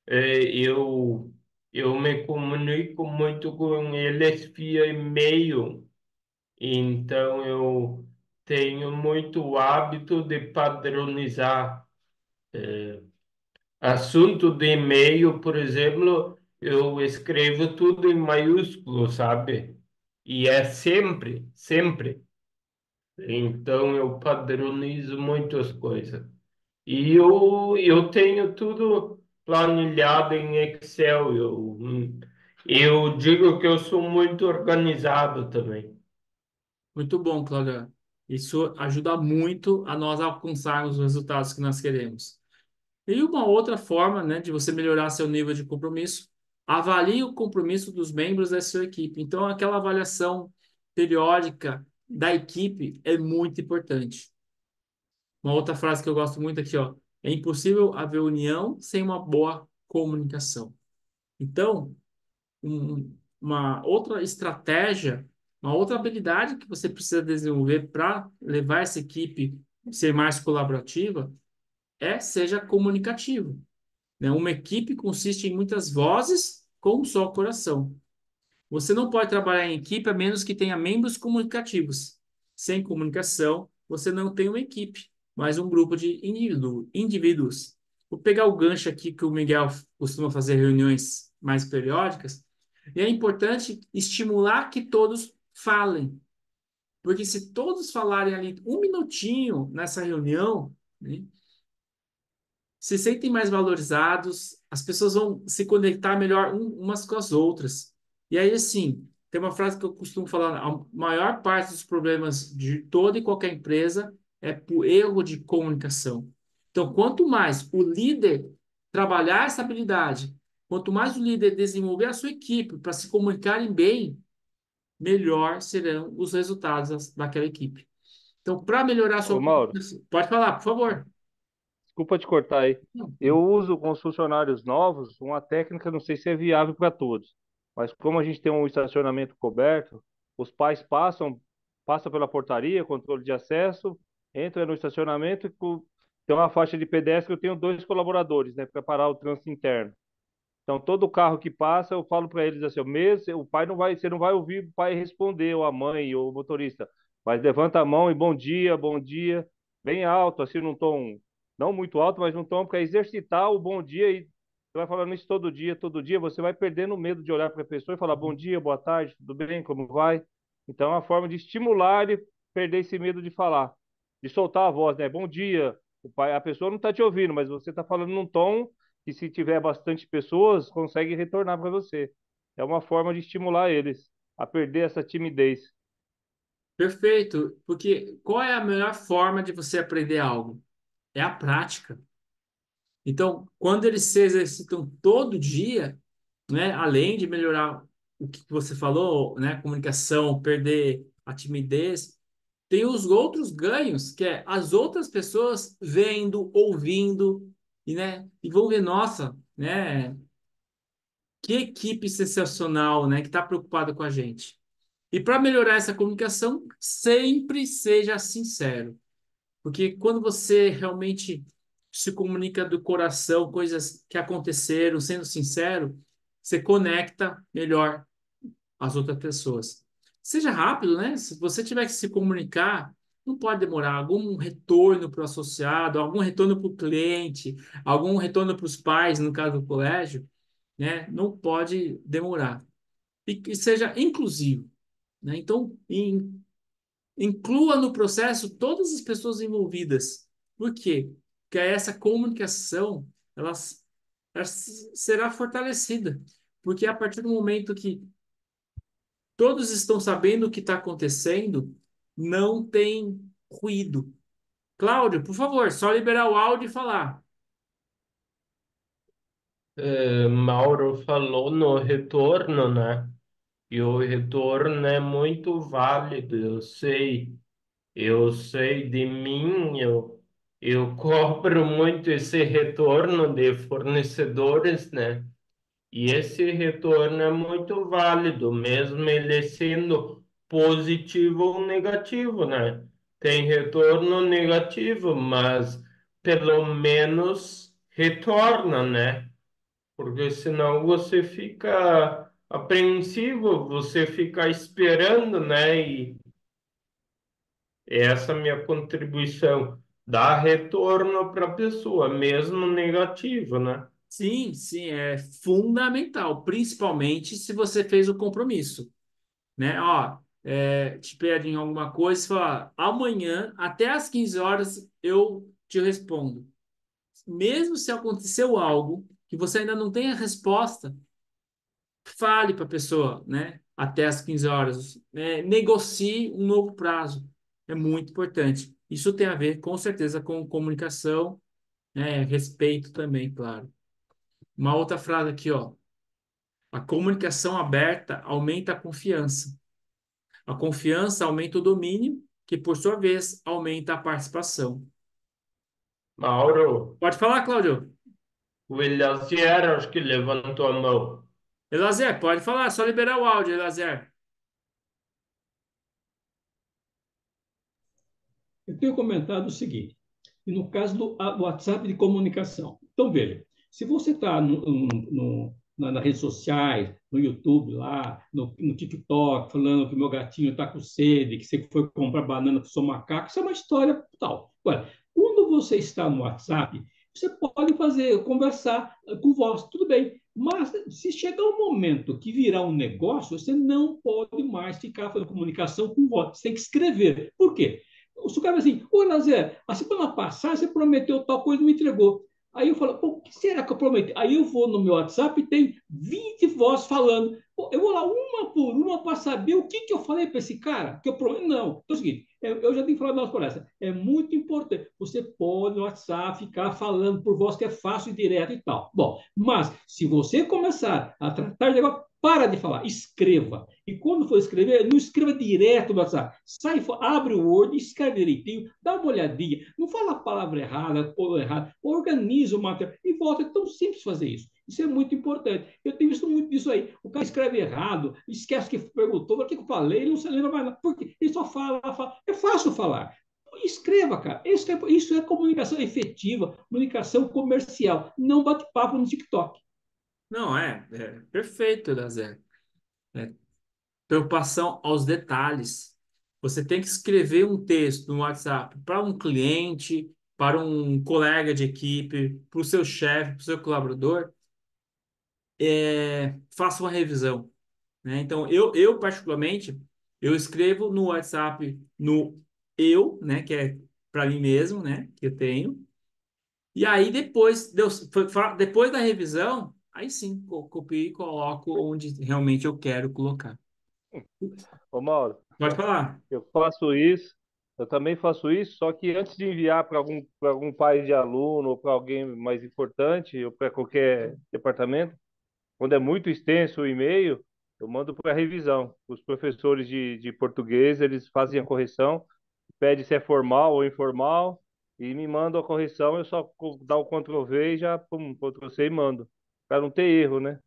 Eu, eu me comunico muito com eles via e-mail. Então, eu tenho muito hábito de padronizar. Assunto de e-mail, por exemplo, eu escrevo tudo em maiúsculo, sabe? E é sempre, sempre. Então, eu padronizo muitas coisas. E eu tenho tudo planilhado em Excel. Eu digo que eu sou muito organizado também. Muito bom, Cláudio. Isso ajuda muito a nós alcançarmos os resultados que nós queremos. E uma outra forma, né, de você melhorar seu nível de compromisso, avalie o compromisso dos membros da sua equipe. Então, aquela avaliação periódica da equipe é muito importante. Uma outra frase que eu gosto muito aqui, ó, é impossível haver união sem uma boa comunicação. Então, uma outra estratégia, uma outra habilidade que você precisa desenvolver para levar essa equipe a ser mais colaborativa seja comunicativo, né? Uma equipe consiste em muitas vozes com um só coração. Você não pode trabalhar em equipe a menos que tenha membros comunicativos. Sem comunicação, você não tem uma equipe, mas um grupo de indivíduos. Vou pegar o gancho aqui que o Miguel costuma fazer reuniões mais periódicas. E é importante estimular que todos falem. Porque se todos falarem ali um minutinho nessa reunião, né, se sentem mais valorizados, as pessoas vão se conectar melhor umas com as outras. E aí, assim, tem uma frase que eu costumo falar: a maior parte dos problemas de toda e qualquer empresa é por erro de comunicação. Então, quanto mais o líder trabalhar essa habilidade, quanto mais o líder desenvolver a sua equipe para se comunicarem bem, melhor serão os resultados daquela equipe. Então, para melhorar a Ô, sua Mauro, comunicação, pode falar, por favor. desculpa te cortar aí. Eu uso com os funcionários novos uma técnica, não sei se é viável para todos, mas como a gente tem um estacionamento coberto, os pais passam pela portaria, controle de acesso, entram no estacionamento tem uma faixa de pedestre, eu tenho dois colaboradores, né, para parar o trânsito interno. Então, todo carro que passa, eu falo para eles assim, o pai não vai, você não vai ouvir o pai responder, ou a mãe, ou o motorista, mas levanta a mão e bom dia, bem alto, assim, num tom, não muito alto, mas num tom para exercitar o bom dia e você vai falando isso todo dia, você vai perdendo o medo de olhar para a pessoa e falar bom dia, boa tarde, tudo bem, como vai? Então, é uma forma de estimular ele perder esse medo de falar, de soltar a voz, né? Bom dia, a pessoa não está te ouvindo, mas você está falando num tom que se tiver bastante pessoas, consegue retornar para você. É uma forma de estimular eles a perder essa timidez. Perfeito, porque qual é a melhor forma de você aprender algo? É a prática. Então, quando eles se exercitam todo dia, né, além de melhorar o que você falou, né, comunicação, perder a timidez, tem os outros ganhos, que é as outras pessoas vendo, ouvindo, e vão ver, nossa, né, que equipe sensacional, né, que está preocupada com a gente. E para melhorar essa comunicação, sempre seja sincero. Porque quando você realmente se comunica do coração, coisas que aconteceram, sendo sincero, você conecta melhor as outras pessoas. Seja rápido, né? Se você tiver que se comunicar, não pode demorar. Algum retorno para o associado, algum retorno para o cliente, algum retorno para os pais, no caso do colégio, né? Não pode demorar. E que seja inclusivo, né? Então, inclua no processo todas as pessoas envolvidas. Por quê? Porque essa comunicação, ela ela será fortalecida. Porque a partir do momento que todos estão sabendo o que está acontecendo, não tem ruído. Cláudio, por favor, só liberar o áudio e falar. Mauro falou no retorno, né? E o retorno é muito válido, eu sei de mim, eu cobro muito esse retorno de fornecedores, né? E esse retorno é muito válido, mesmo ele sendo positivo ou negativo, né? Tem retorno negativo, mas pelo menos retorna, né? Porque senão você fica apreensivo, você fica esperando, né? E essa minha contribuição dá retorno para a pessoa, mesmo negativo, né? Sim, sim, é fundamental, principalmente se você fez o compromisso, né? Ó, te pedem alguma coisa, e fala, amanhã, até às 15 horas, eu te respondo. Mesmo se aconteceu algo que você ainda não tem a resposta, fale para a pessoa, né? Até às 15 horas, negocie um novo prazo. É muito importante. Isso tem a ver, com certeza, com comunicação, né? Respeito também, claro. Uma outra frase aqui, ó. A comunicação aberta aumenta a confiança. A confiança aumenta o domínio, que por sua vez aumenta a participação. Mauro, Pode falar, Cláudio. o Eliezer, acho que levantou a mão. Elazer, pode falar, só liberar o áudio, Elazer. Eu tenho comentado o seguinte, e no caso do WhatsApp de comunicação. Então, veja, se você está nas redes sociais, no YouTube lá, no TikTok, falando que o meu gatinho está com sede, que você foi comprar banana para o seu macaco, isso é uma história tal. Agora, quando você está no WhatsApp, você pode fazer, conversar com voz, tudo bem. Mas se chegar um momento que virar um negócio, você não pode mais ficar fazendo comunicação com voz. Você tem que escrever. Por quê? O cara assim, ô Nazé, a semana passada você prometeu tal coisa e não entregou. Aí eu falo, pô, o que será que eu prometi? Aí eu vou no meu WhatsApp e tem 20 vozes falando. Pô, eu vou lá uma por uma para saber o que eu falei para esse cara, que eu prometi. Não, então é o seguinte, eu já tenho falado na nossa conversa, é muito importante. Você pode no WhatsApp ficar falando por voz que é fácil e direto e tal. Bom, mas se você começar a tratar de negócio, para de falar, escreva. E quando for escrever, não escreva direto no WhatsApp. Sai, abre o Word, escreve direitinho, dá uma olhadinha, não fala a palavra errada, ou errada, organiza o material e volta. É tão simples fazer isso. Isso é muito importante. Eu tenho visto muito disso aí. O cara escreve errado, esquece que perguntou, o que eu falei, ele não se lembra mais nada. Porque ele só fala. É fácil falar. Escreva, cara. Isso é comunicação efetiva, comunicação comercial. Não bate-papo no TikTok. Não, é perfeito, Elazer. É, preocupação aos detalhes. Você tem que escrever um texto no WhatsApp para um cliente, para um colega de equipe, para o seu chefe, para o seu colaborador. Faça uma revisão, né? Então, eu particularmente, eu escrevo no WhatsApp no eu, né? Que é para mim mesmo, né? Que eu tenho. E aí, depois da revisão, aí sim, copio e coloco onde realmente eu quero colocar. Ô, Mauro, Pode falar. eu faço isso, eu também faço isso, só que antes de enviar para algum pai de aluno ou para alguém mais importante ou para qualquer departamento, quando é muito extenso o e-mail, eu mando para revisão. Os professores de português, eles fazem a correção, pede se é formal ou informal e me mandam a correção, eu só dou o Ctrl V e já, pum, Ctrl C e mando. Para não ter erro, né? Acho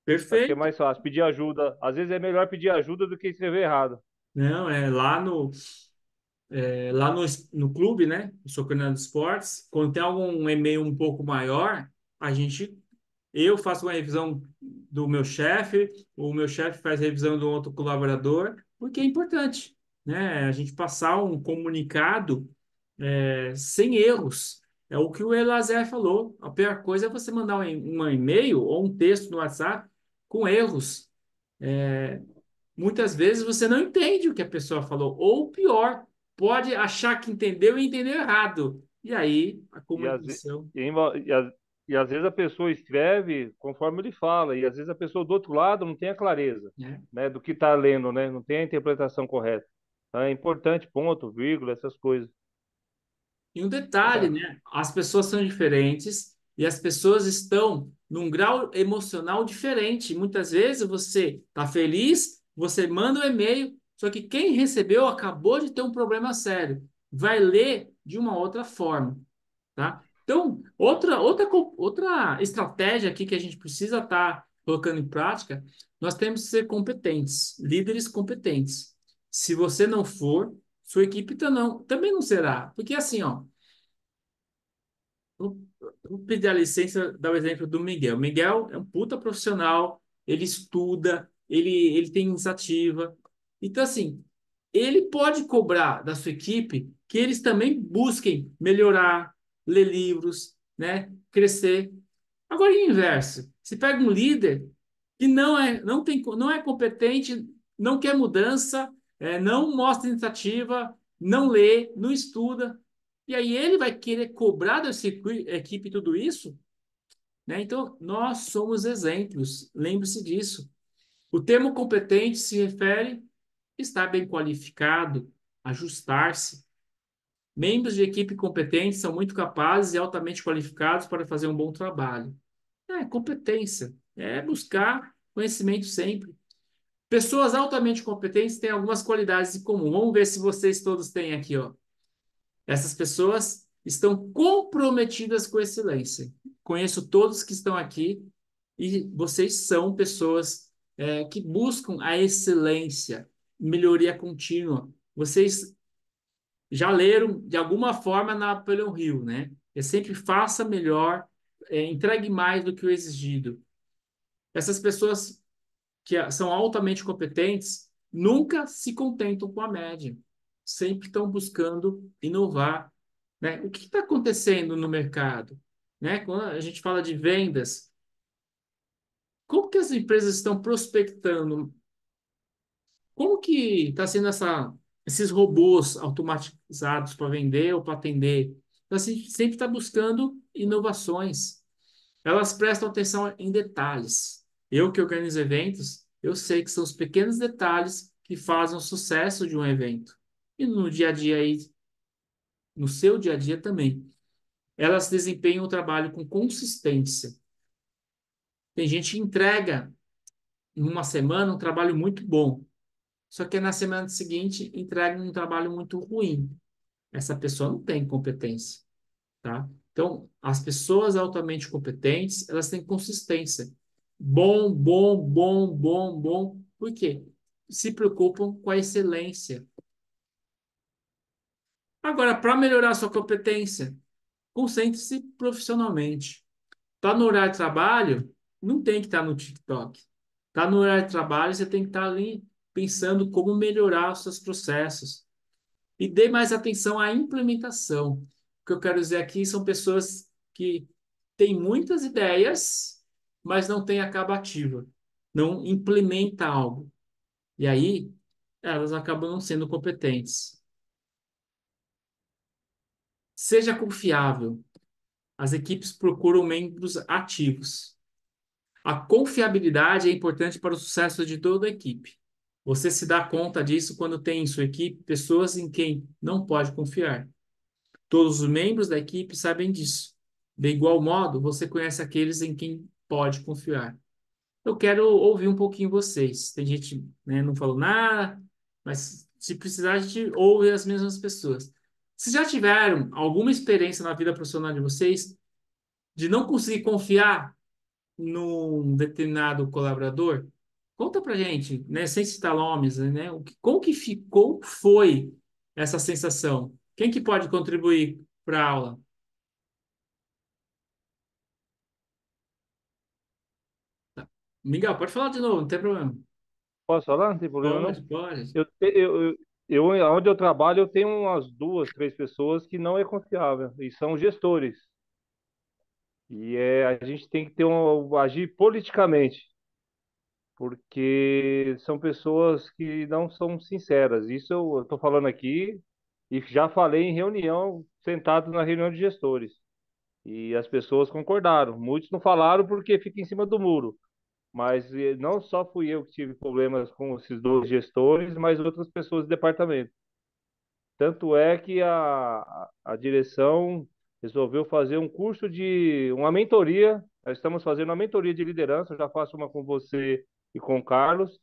que é Perfeito. mais fácil pedir ajuda. Às vezes é melhor pedir ajuda do que escrever errado. Não, lá no clube, né? Eu sou coordenador de esportes. Quando tem algum e-mail um pouco maior, eu faço uma revisão do meu chefe, o meu chefe faz revisão do outro colaborador, porque é importante, né? A gente passar um comunicado sem erros. É o que o Elazer falou. A pior coisa é você mandar um e-mail ou um texto no WhatsApp com erros. Muitas vezes você não entende o que a pessoa falou, ou pior, pode achar que entendeu e entendeu errado. E aí a E, às, ve- comunicação. e, em- e, às- E às vezes a pessoa escreve conforme ele fala, e às vezes a pessoa do outro lado não tem a clareza, né? né, do que está lendo, né? Não tem a interpretação correta. Então é importante, ponto, vírgula, essas coisas. E um detalhe, né? As pessoas são diferentes e as pessoas estão num grau emocional diferente. Muitas vezes você está feliz, você manda um e-mail, só que quem recebeu acabou de ter um problema sério. Vai ler de uma outra forma, tá? Então, outra estratégia aqui que a gente precisa estar colocando em prática, nós temos que ser competentes, líderes competentes. Se você não for, sua equipe também não será. Porque assim, ó, vou pedir a licença, dar o exemplo do Miguel. Miguel é um puta profissional, ele estuda, ele tem iniciativa. Então, assim, ele pode cobrar da sua equipe que eles também busquem melhorar, ler livros, né, crescer. Agora, em inverso, se pega um líder que não é competente, não quer mudança, não mostra iniciativa, não lê, não estuda, e aí ele vai querer cobrar dessa equipe tudo isso, né? Então, nós somos exemplos, lembre-se disso. O termo competente se refere a estar bem qualificado, ajustar-se. Membros de equipe competentes são muito capazes e altamente qualificados para fazer um bom trabalho. Competência. É buscar conhecimento sempre. Pessoas altamente competentes têm algumas qualidades em comum. Vamos ver se vocês todos têm aqui, ó. Essas pessoas estão comprometidas com a excelência. Conheço todos que estão aqui e vocês são pessoas que buscam a excelência, melhoria contínua. Vocês já leram de alguma forma Napoleão Hill, né? É sempre faça melhor, entregue mais do que o exigido. Essas pessoas que são altamente competentes nunca se contentam com a média. Sempre estão buscando inovar, né? O que está acontecendo no mercado? Né? Quando a gente fala de vendas, como que as empresas estão prospectando? Como que está sendo esses robôs automatizados para vender ou para atender? Então, assim, sempre está buscando inovações. Elas prestam atenção em detalhes. Eu que organizo eventos, eu sei que são os pequenos detalhes que fazem o sucesso de um evento. E no dia a dia aí, no seu dia a dia também. Elas desempenham o trabalho com consistência. Tem gente que entrega em uma semana um trabalho muito bom, só que na semana seguinte entrega um trabalho muito ruim. Essa pessoa não tem competência, tá? Então, as pessoas altamente competentes, elas têm consistência. Bom, bom, bom, bom, bom. Por quê? Se preocupam com a excelência. Agora, para melhorar a sua competência, concentre-se profissionalmente. Tá no horário de trabalho, não tem que estar no TikTok. Tá no horário de trabalho, você tem que estar ali pensando como melhorar os seus processos. E dê mais atenção à implementação. O que eu quero dizer aqui são pessoas que têm muitas ideias, mas não têm acabativa. Não implementa algo. E aí, elas acabam não sendo competentes. Seja confiável. As equipes procuram membros ativos. A confiabilidade é importante para o sucesso de toda a equipe. Você se dá conta disso quando tem em sua equipe pessoas em quem não pode confiar. Todos os membros da equipe sabem disso. De igual modo, você conhece aqueles em quem pode confiar. Eu quero ouvir um pouquinho vocês. Tem gente, né, não falou nada, mas se precisar, a gente ouve as mesmas pessoas. Vocês já tiveram alguma experiência na vida profissional de vocês de não conseguir confiar num determinado colaborador? Conta pra gente, né, sem citar nomes, né, como que ficou, foi essa sensação? Quem que pode contribuir para a aula? Miguel, pode falar de novo, não tem problema. Posso falar? Não tem problema não. Pode, pode. Onde eu trabalho, eu tenho umas duas, três pessoas que não é confiável e são gestores. A gente tem que agir politicamente, porque são pessoas que não são sinceras. Isso eu estou falando aqui e já falei em reunião, sentado na reunião de gestores. E as pessoas concordaram. Muitos não falaram porque fica em cima do muro. Mas não só fui eu que tive problemas com esses dois gestores, mas outras pessoas do departamento. Tanto é que a direção resolveu fazer um curso uma mentoria. Nós estamos fazendo uma mentoria de liderança. Eu já faço uma com você e com o Carlos.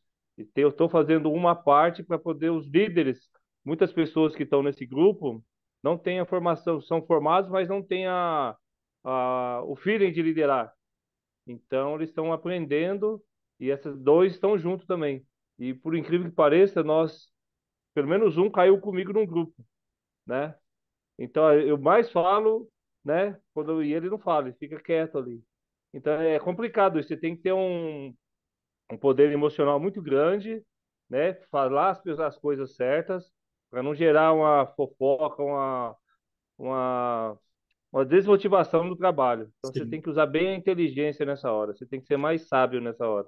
Eu estou fazendo uma parte para poder os líderes, muitas pessoas que estão nesse grupo, não têm a formação, são formados, mas não têm o feeling de liderar. Então, eles estão aprendendo e esses dois estão juntos também. E por incrível que pareça, pelo menos um caiu comigo num grupo, né? Então, eu mais falo, né? E ele não fala, ele fica quieto ali. Então, é complicado isso. Você tem que ter um poder emocional muito grande, né? Falar as coisas certas, para não gerar uma fofoca, uma, uma desmotivação no trabalho. Então, você tem Sim. que usar bem a inteligência nessa hora. Você tem que ser mais sábio nessa hora.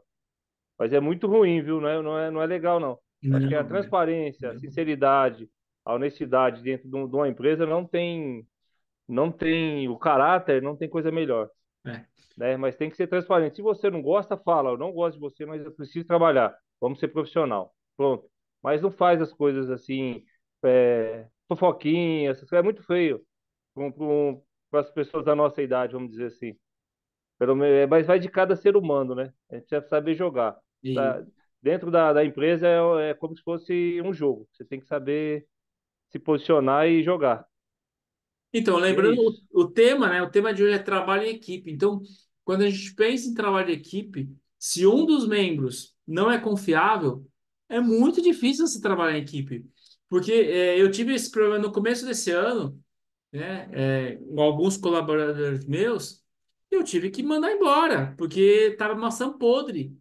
Mas é muito ruim, viu? Não é legal, não. Acho que a Não, transparência, a sinceridade, a honestidade dentro de uma empresa não tem o caráter, não tem coisa melhor, é. né? Mas tem que ser transparente. Se você não gosta, fala, eu não gosto de você, mas eu preciso trabalhar. Vamos ser profissional. Pronto. Mas não faz as coisas assim, fofoquinha, essas coisas. É muito feio para as pessoas da nossa idade, vamos dizer assim. Mas vai de cada ser humano, né? A gente precisa saber jogar. E, Tá? Dentro da empresa é como se fosse um jogo. Você tem que saber se posicionar e jogar. então, E é lembrando isso. o tema, né? O tema de hoje é trabalho em equipe. Então, quando a gente pensa em trabalho em equipe, se um dos membros não é confiável, é muito difícil você trabalhar em equipe. Porque eu tive esse problema no começo desse ano, né? Com alguns colaboradores meus, eu tive que mandar embora, porque estava maçã podre.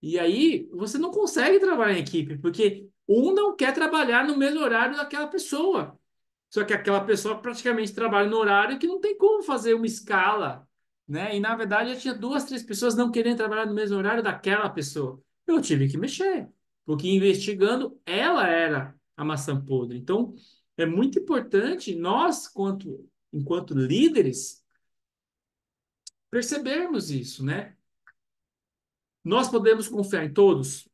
E aí, você não consegue trabalhar em equipe, porque um não quer trabalhar no mesmo horário daquela pessoa. Só que aquela pessoa praticamente trabalha no horário que não tem como fazer uma escala, né? E na verdade eu tinha duas, três pessoas não querendo trabalhar no mesmo horário daquela pessoa. Eu tive que mexer, porque investigando, ela era a maçã podre. Então, é muito importante nós, enquanto líderes, percebermos isso, né? Nós podemos confiar em todos?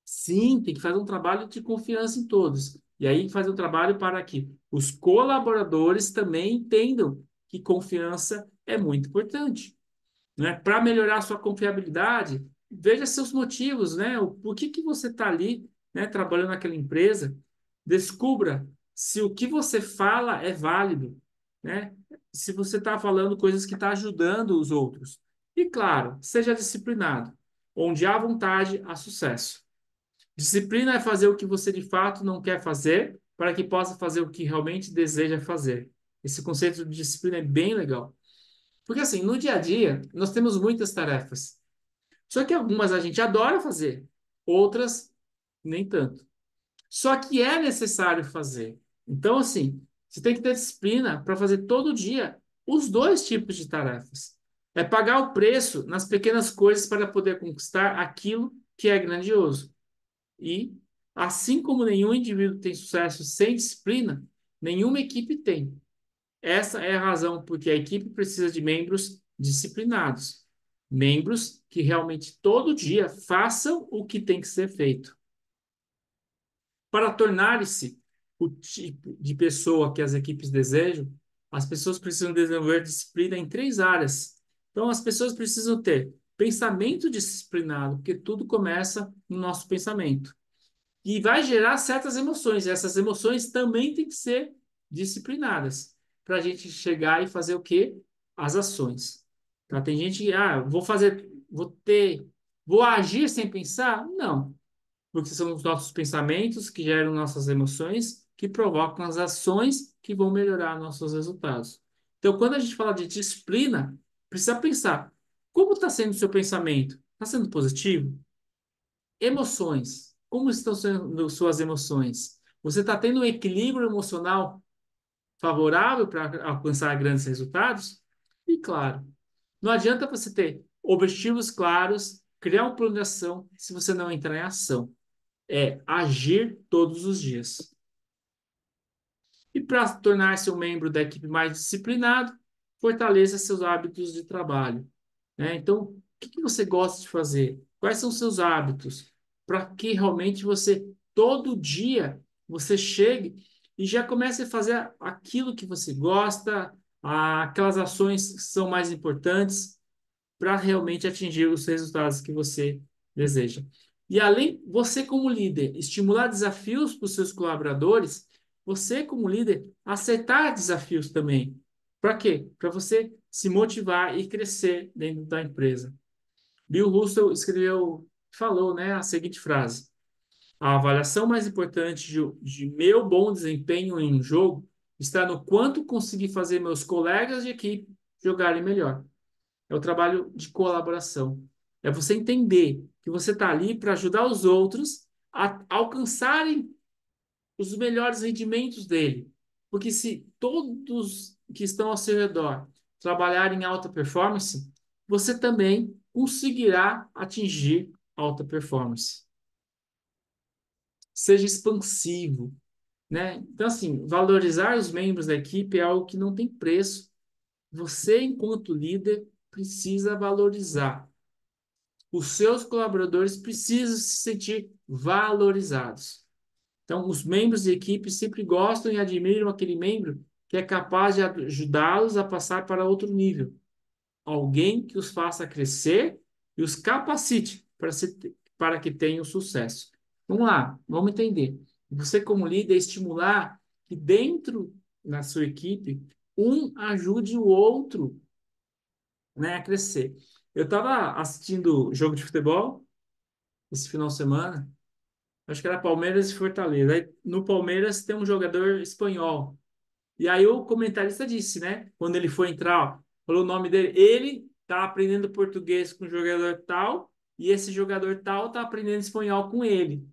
Sim, tem que fazer um trabalho de confiança em todos. E aí fazer um trabalho para que os colaboradores também entendam que confiança é muito importante, né? Para melhorar a sua confiabilidade, veja seus motivos, né? Por que que você está ali, né, trabalhando naquela empresa? Descubra se o que você fala é válido, né? Se você está falando coisas que estão ajudando os outros. E claro, seja disciplinado. Onde há vontade, há sucesso. Disciplina é fazer o que você de fato não quer fazer para que possa fazer o que realmente deseja fazer. Esse conceito de disciplina é bem legal. Porque assim, no dia a dia, nós temos muitas tarefas. Só que algumas a gente adora fazer, outras nem tanto. Só que é necessário fazer. Então, assim, você tem que ter disciplina para fazer todo dia os dois tipos de tarefas. É pagar o preço nas pequenas coisas para poder conquistar aquilo que é grandioso. E, assim como nenhum indivíduo tem sucesso sem disciplina, nenhuma equipe tem. Essa é a razão porque a equipe precisa de membros disciplinados, membros que realmente todo dia façam o que tem que ser feito. Para tornar-se o tipo de pessoa que as equipes desejam, as pessoas precisam desenvolver disciplina em três áreas. Então, as pessoas precisam ter pensamento disciplinado, porque tudo começa no nosso pensamento. E vai gerar certas emoções. E essas emoções também têm que ser disciplinadas para a gente chegar e fazer o quê? As ações. Tá? Tem gente que, vou agir sem pensar? Não, porque são os nossos pensamentos que geram nossas emoções, que provocam as ações que vão melhorar nossos resultados. Então, quando a gente fala de disciplina, precisa pensar, como está sendo o seu pensamento? Está sendo positivo? Emoções. Como estão sendo suas emoções? Você está tendo um equilíbrio emocional favorável para alcançar grandes resultados? E claro, não adianta você ter objetivos claros, criar um plano de ação se você não entrar em ação. É agir todos os dias. E para tornar-se um membro da equipe mais disciplinado, fortaleça seus hábitos de trabalho, né? Então, o que que você gosta de fazer? Quais são os seus hábitos? Para que realmente você, todo dia, você chegue e já comece a fazer aquilo que você gosta, aquelas ações que são mais importantes para realmente atingir os resultados que você deseja. E além, você como líder, estimular desafios para os seus colaboradores, você como líder, aceitar desafios também. Para quê? Para você se motivar e crescer dentro da empresa. Bill Russell falou, né, a seguinte frase: a avaliação mais importante de meu bom desempenho em um jogo está no quanto consegui fazer meus colegas de equipe jogarem melhor. É o trabalho de colaboração. É você entender que você está ali para ajudar os outros a alcançarem os melhores rendimentos dele. Porque se todos que estão ao seu redor trabalharem em alta performance, você também conseguirá atingir alta performance. Seja expansivo, né? Então, assim, valorizar os membros da equipe é algo que não tem preço. Você, enquanto líder, precisa valorizar. Os seus colaboradores precisam se sentir valorizados. Então, os membros de equipe sempre gostam e admiram aquele membro que é capaz de ajudá-los a passar para outro nível. Alguém que os faça crescer e os capacite para que tenham sucesso. Vamos lá, vamos entender. Você, como líder, estimular que dentro da sua equipe, um ajude o outro, né, a crescer. Eu estava assistindo jogo de futebol esse final de semana, acho que era Palmeiras e Fortaleza. Aí, no Palmeiras tem um jogador espanhol. E aí o comentarista disse, né? Quando ele foi entrar, ó, falou o nome dele. Ele tá aprendendo português com o jogador tal, e esse jogador tal tá aprendendo espanhol com ele.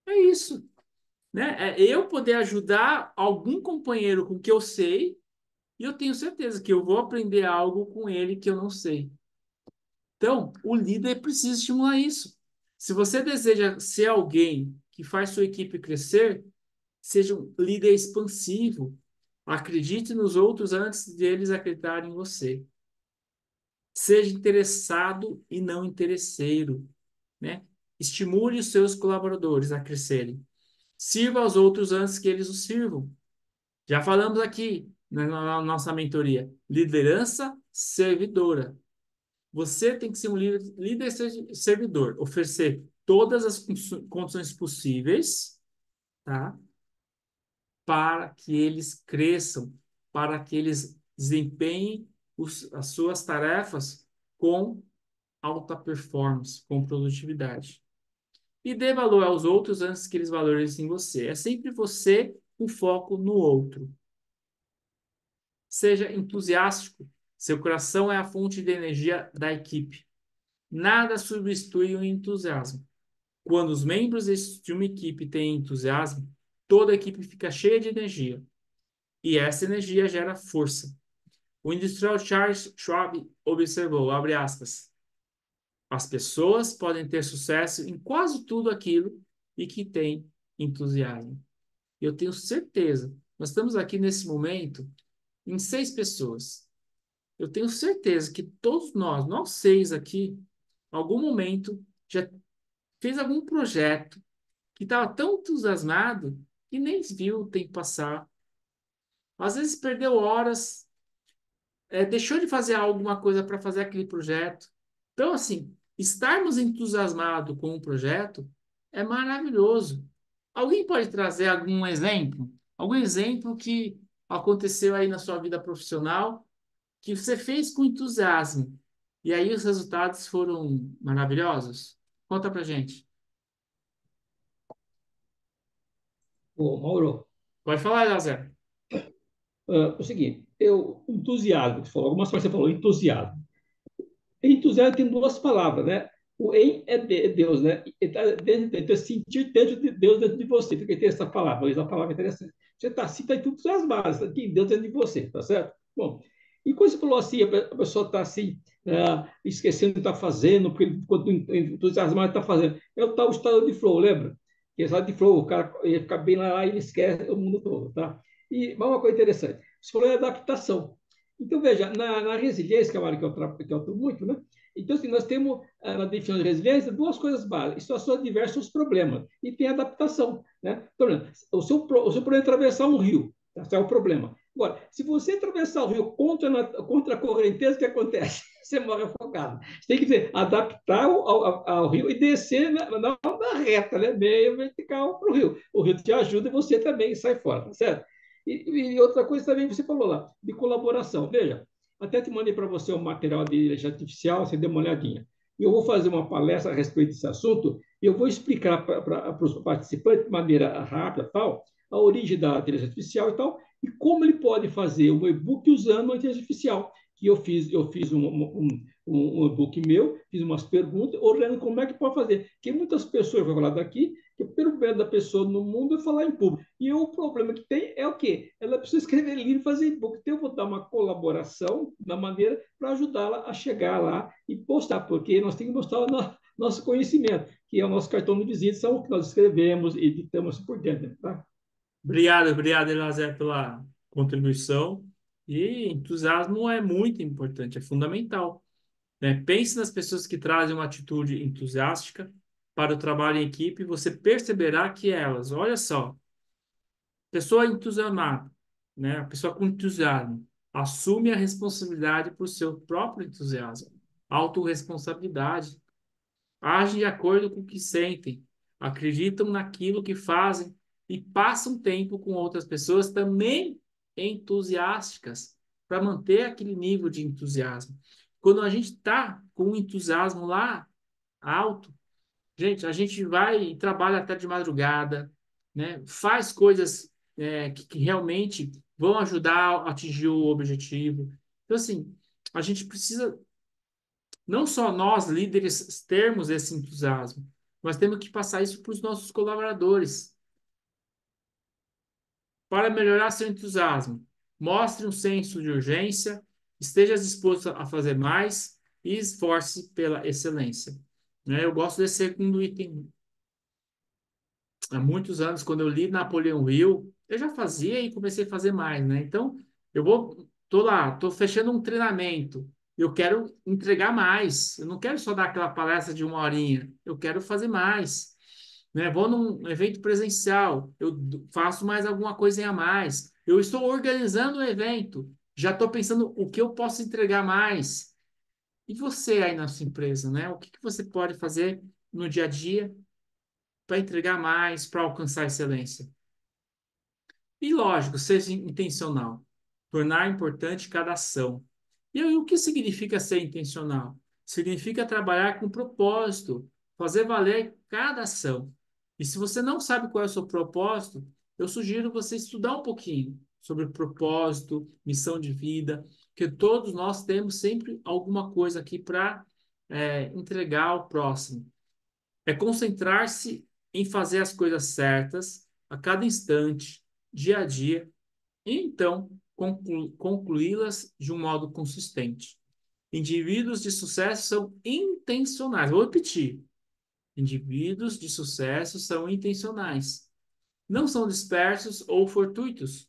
É isso, né? É eu poder ajudar algum companheiro com o que eu sei, e eu tenho certeza que eu vou aprender algo com ele que eu não sei. Então, o líder precisa estimular isso. Se você deseja ser alguém que faz sua equipe crescer, seja um líder expansivo. Acredite nos outros antes de eles acreditarem em você. Seja interessado e não interesseiro, né? Estimule os seus colaboradores a crescerem. Sirva aos outros antes que eles os sirvam. Já falamos aqui na nossa mentoria, liderança servidora. Você tem que ser um líder servidor, oferecer todas as condições possíveis, tá? Para que eles cresçam, para que eles desempenhem as suas tarefas com alta performance, com produtividade. E dê valor aos outros antes que eles valorizem você. É sempre você com foco no outro. Seja entusiástico. Seu coração é a fonte de energia da equipe. Nada substitui o entusiasmo. Quando os membros de uma equipe têm entusiasmo, toda a equipe fica cheia de energia. E essa energia gera força. O industrial Charles Schwab observou, abre aspas, as pessoas podem ter sucesso em quase tudo aquilo e que têm entusiasmo. Eu tenho certeza, nós estamos aqui nesse momento em 6 pessoas. Eu tenho certeza que todos nós 6 aqui, em algum momento, já fez algum projeto que estava tão entusiasmado que nem viu o tempo passar. Às vezes perdeu horas, deixou de fazer alguma coisa para fazer aquele projeto. Então, assim, estarmos entusiasmados com um projeto é maravilhoso. Alguém pode trazer algum exemplo? Algum exemplo que aconteceu aí na sua vida profissional que você fez com entusiasmo e aí os resultados foram maravilhosos? Conta pra gente. Ô, Mauro, Pode falar, José. o seguinte, entusiasmo, você falou, algumas coisas você falou, entusiasmo. Entusiasmo tem duas palavras, né? O em é Deus, né? Então, sentir dentro de Deus dentro de você. Porque tem essa palavra, essa palavra é interessante. Você está assim, está entusiasmado, tem Deus dentro de você, tá certo? Bom, e quando você falou assim, a pessoa está assim, esquecendo o que está fazendo, porque quando entusiasmado está fazendo. É o tal estado de flow, lembra? Que é estado de flow, o cara ia ficar bem lá e ele esquece o mundo todo, tá? Mas uma coisa interessante, você falou em adaptação. Então, veja, na resiliência, que é uma área que eu atuo muito, né? Então, assim, nós temos na definição de resiliência duas coisas básicas: situações adversas, os problemas, e tem adaptação, né? Então, o seu problema é atravessar um rio, tá? Esse é o problema. Agora, se você atravessar o rio contra a correnteza, o que acontece? Você morre afogado. Você tem que dizer, adaptar ao rio e descer na reta, né? Meio vertical para o rio. O rio te ajuda e você também sai fora, tá certo? E outra coisa também você falou lá, de colaboração. Veja, até te mandei para você um material de inteligência artificial, você dê uma olhadinha. Eu vou fazer uma palestra a respeito desse assunto e eu vou explicar para os participantes de maneira rápida, tal, a origem da inteligência artificial e tal, e como ele pode fazer um e-book usando a inteligência artificial. Que eu fiz um e-book meu, fiz umas perguntas, olhando como é que pode fazer. Porque muitas pessoas vão falar daqui, que o primeiro bem da pessoa no mundo é falar em público. E o problema que tem é o quê? Ela precisa escrever livro e fazer e-book. Então, eu vou dar uma colaboração na maneira para ajudá-la a chegar lá e postar, porque nós temos que mostrar o nosso conhecimento, que é o nosso cartão de visita, são o que nós escrevemos, editamos assim por dentro, tá? Obrigado, Elazar, pela contribuição. E entusiasmo é muito importante, é fundamental, né? Pense nas pessoas que trazem uma atitude entusiástica para o trabalho em equipe, você perceberá que elas, olha só, pessoa entusiasmada, né? A pessoa com entusiasmo assume a responsabilidade por seu próprio entusiasmo, autorresponsabilidade, agem de acordo com o que sentem, acreditam naquilo que fazem e passam tempo com outras pessoas também entusiásticas para manter aquele nível de entusiasmo. Quando a gente está com o entusiasmo lá alto, gente, a gente vai e trabalha até de madrugada, né? Faz coisas que realmente vão ajudar a atingir o objetivo. Então, assim, a gente precisa não só nós, líderes, termos esse entusiasmo, mas temos que passar isso para os nossos colaboradores. Para melhorar seu entusiasmo, mostre um senso de urgência, esteja disposto a fazer mais e esforce pela excelência. Né? Eu gosto desse segundo item. Há muitos anos, quando eu li Napoleão Hill, eu já fazia e comecei a fazer mais, né? Então, tô lá, tô fechando um treinamento. Eu quero entregar mais. Eu não quero só dar aquela palestra de 1 horinha. Eu quero fazer mais, né? Vou num evento presencial, faço mais alguma coisa a mais. Eu estou organizando o evento. Já estou pensando o que eu posso entregar mais. E você aí na sua empresa, né? O que que você pode fazer no dia a dia para entregar mais, para alcançar a excelência? E lógico, seja intencional. Tornar importante cada ação. E aí, o que significa ser intencional? Significa trabalhar com propósito, fazer valer cada ação. E se você não sabe qual é o seu propósito, eu sugiro você estudar um pouquinho sobre propósito, missão de vida, que todos nós temos sempre alguma coisa aqui para entregar ao próximo. É concentrar-se em fazer as coisas certas a cada instante, dia a dia, e então concluí-las de um modo consistente. Indivíduos de sucesso são intencionais. Vou repetir. Indivíduos de sucesso são intencionais. Não são dispersos ou fortuitos.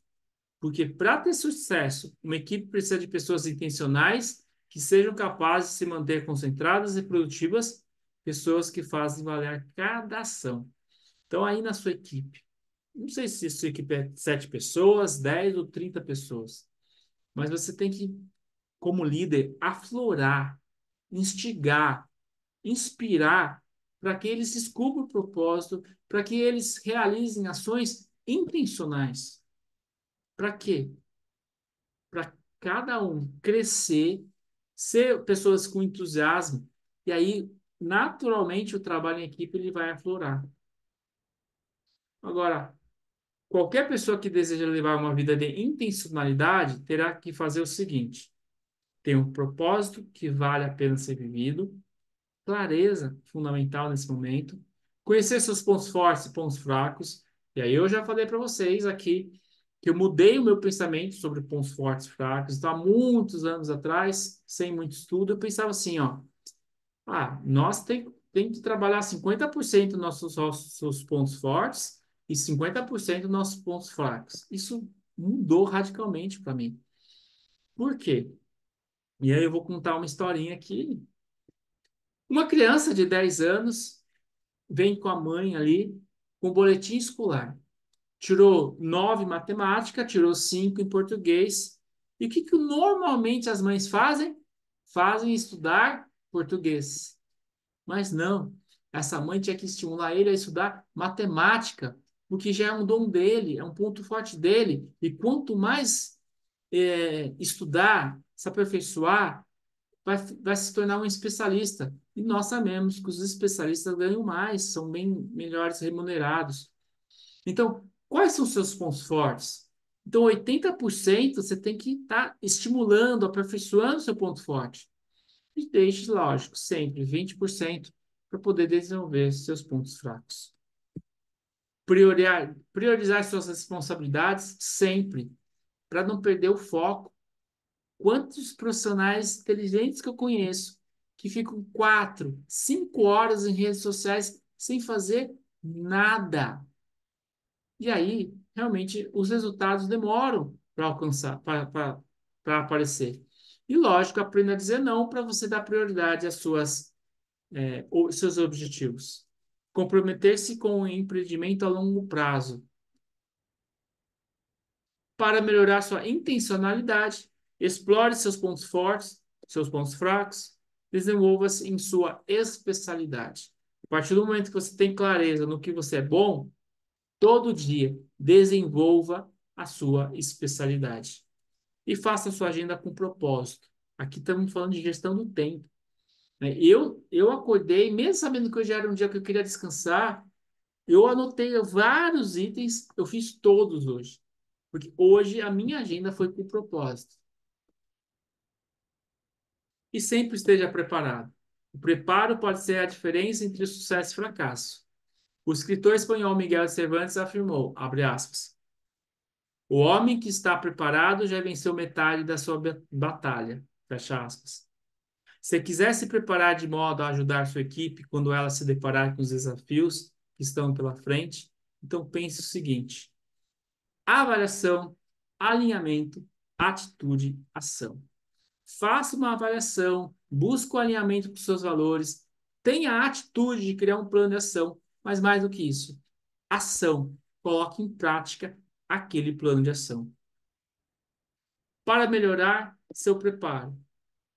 Porque para ter sucesso, uma equipe precisa de pessoas intencionais que sejam capazes de se manter concentradas e produtivas, pessoas que fazem valer cada ação. Então, aí na sua equipe, não sei se a sua equipe é 7 pessoas, 10 ou 30 pessoas, mas você tem que, como líder, aflorar, instigar, inspirar para que eles descubram o propósito, para que eles realizem ações intencionais. Para quê? Para cada um crescer, ser pessoas com entusiasmo, e aí, naturalmente, o trabalho em equipe ele vai aflorar. Agora, qualquer pessoa que deseja levar uma vida de intencionalidade terá que fazer o seguinte: ter um propósito que vale a pena ser vivido, clareza fundamental nesse momento, conhecer seus pontos fortes e pontos fracos. E aí eu já falei para vocês aqui que eu mudei o meu pensamento sobre pontos fortes e fracos. Então, há muitos anos atrás, sem muito estudo, eu pensava assim, ó, nós tem que trabalhar 50% dos nossos pontos fortes e 50% dos nossos pontos fracos. Isso mudou radicalmente para mim. Por quê? E aí eu vou contar uma historinha aqui. Uma criança de 10 anos vem com a mãe ali com o boletim escolar. Tirou 9 em matemática, tirou 5 em português. E o que, que normalmente as mães fazem? Fazem estudar português. Mas não, essa mãe tinha que estimular ele a estudar matemática, porque já é um dom dele, é um ponto forte dele. E quanto mais estudar, se aperfeiçoar, vai se tornar um especialista. E nós sabemos que os especialistas ganham mais, são bem melhores remunerados. Então, quais são os seus pontos fortes? Então, 80% você tem que estar estimulando, aperfeiçoando o seu ponto forte. E deixe, lógico, sempre 20% para poder desenvolver seus pontos fracos. Priorizar suas responsabilidades sempre, para não perder o foco. Quantos profissionais inteligentes que eu conheço que ficam 4, 5 horas em redes sociais sem fazer nada? E aí, realmente, os resultados demoram para alcançar, para aparecer. E, lógico, aprenda a dizer não para você dar prioridade às os seus objetivos. Comprometer-se com o empreendimento a longo prazo. Para melhorar sua intencionalidade, explore seus pontos fortes, seus pontos fracos, desenvolva-se em sua especialidade. A partir do momento que você tem clareza no que você é bom, todo dia desenvolva a sua especialidade. E faça a sua agenda com propósito. Aqui estamos falando de gestão do tempo. Né? Eu acordei, mesmo sabendo que hoje era um dia que eu queria descansar, eu anotei vários itens, eu fiz todos hoje. Porque hoje a minha agenda foi com propósito. E sempre esteja preparado. O preparo pode ser a diferença entre sucesso e fracasso. O escritor espanhol Miguel de Cervantes afirmou, abre aspas, o homem que está preparado já venceu metade da sua batalha, fecha aspas. Se quiser se preparar de modo a ajudar sua equipe quando ela se deparar com os desafios que estão pela frente, então pense o seguinte: avaliação, alinhamento, atitude, ação. Faça uma avaliação, busque o alinhamento com os seus valores, tenha a atitude de criar um plano de ação, mas mais do que isso, ação. Coloque em prática aquele plano de ação. Para melhorar seu preparo,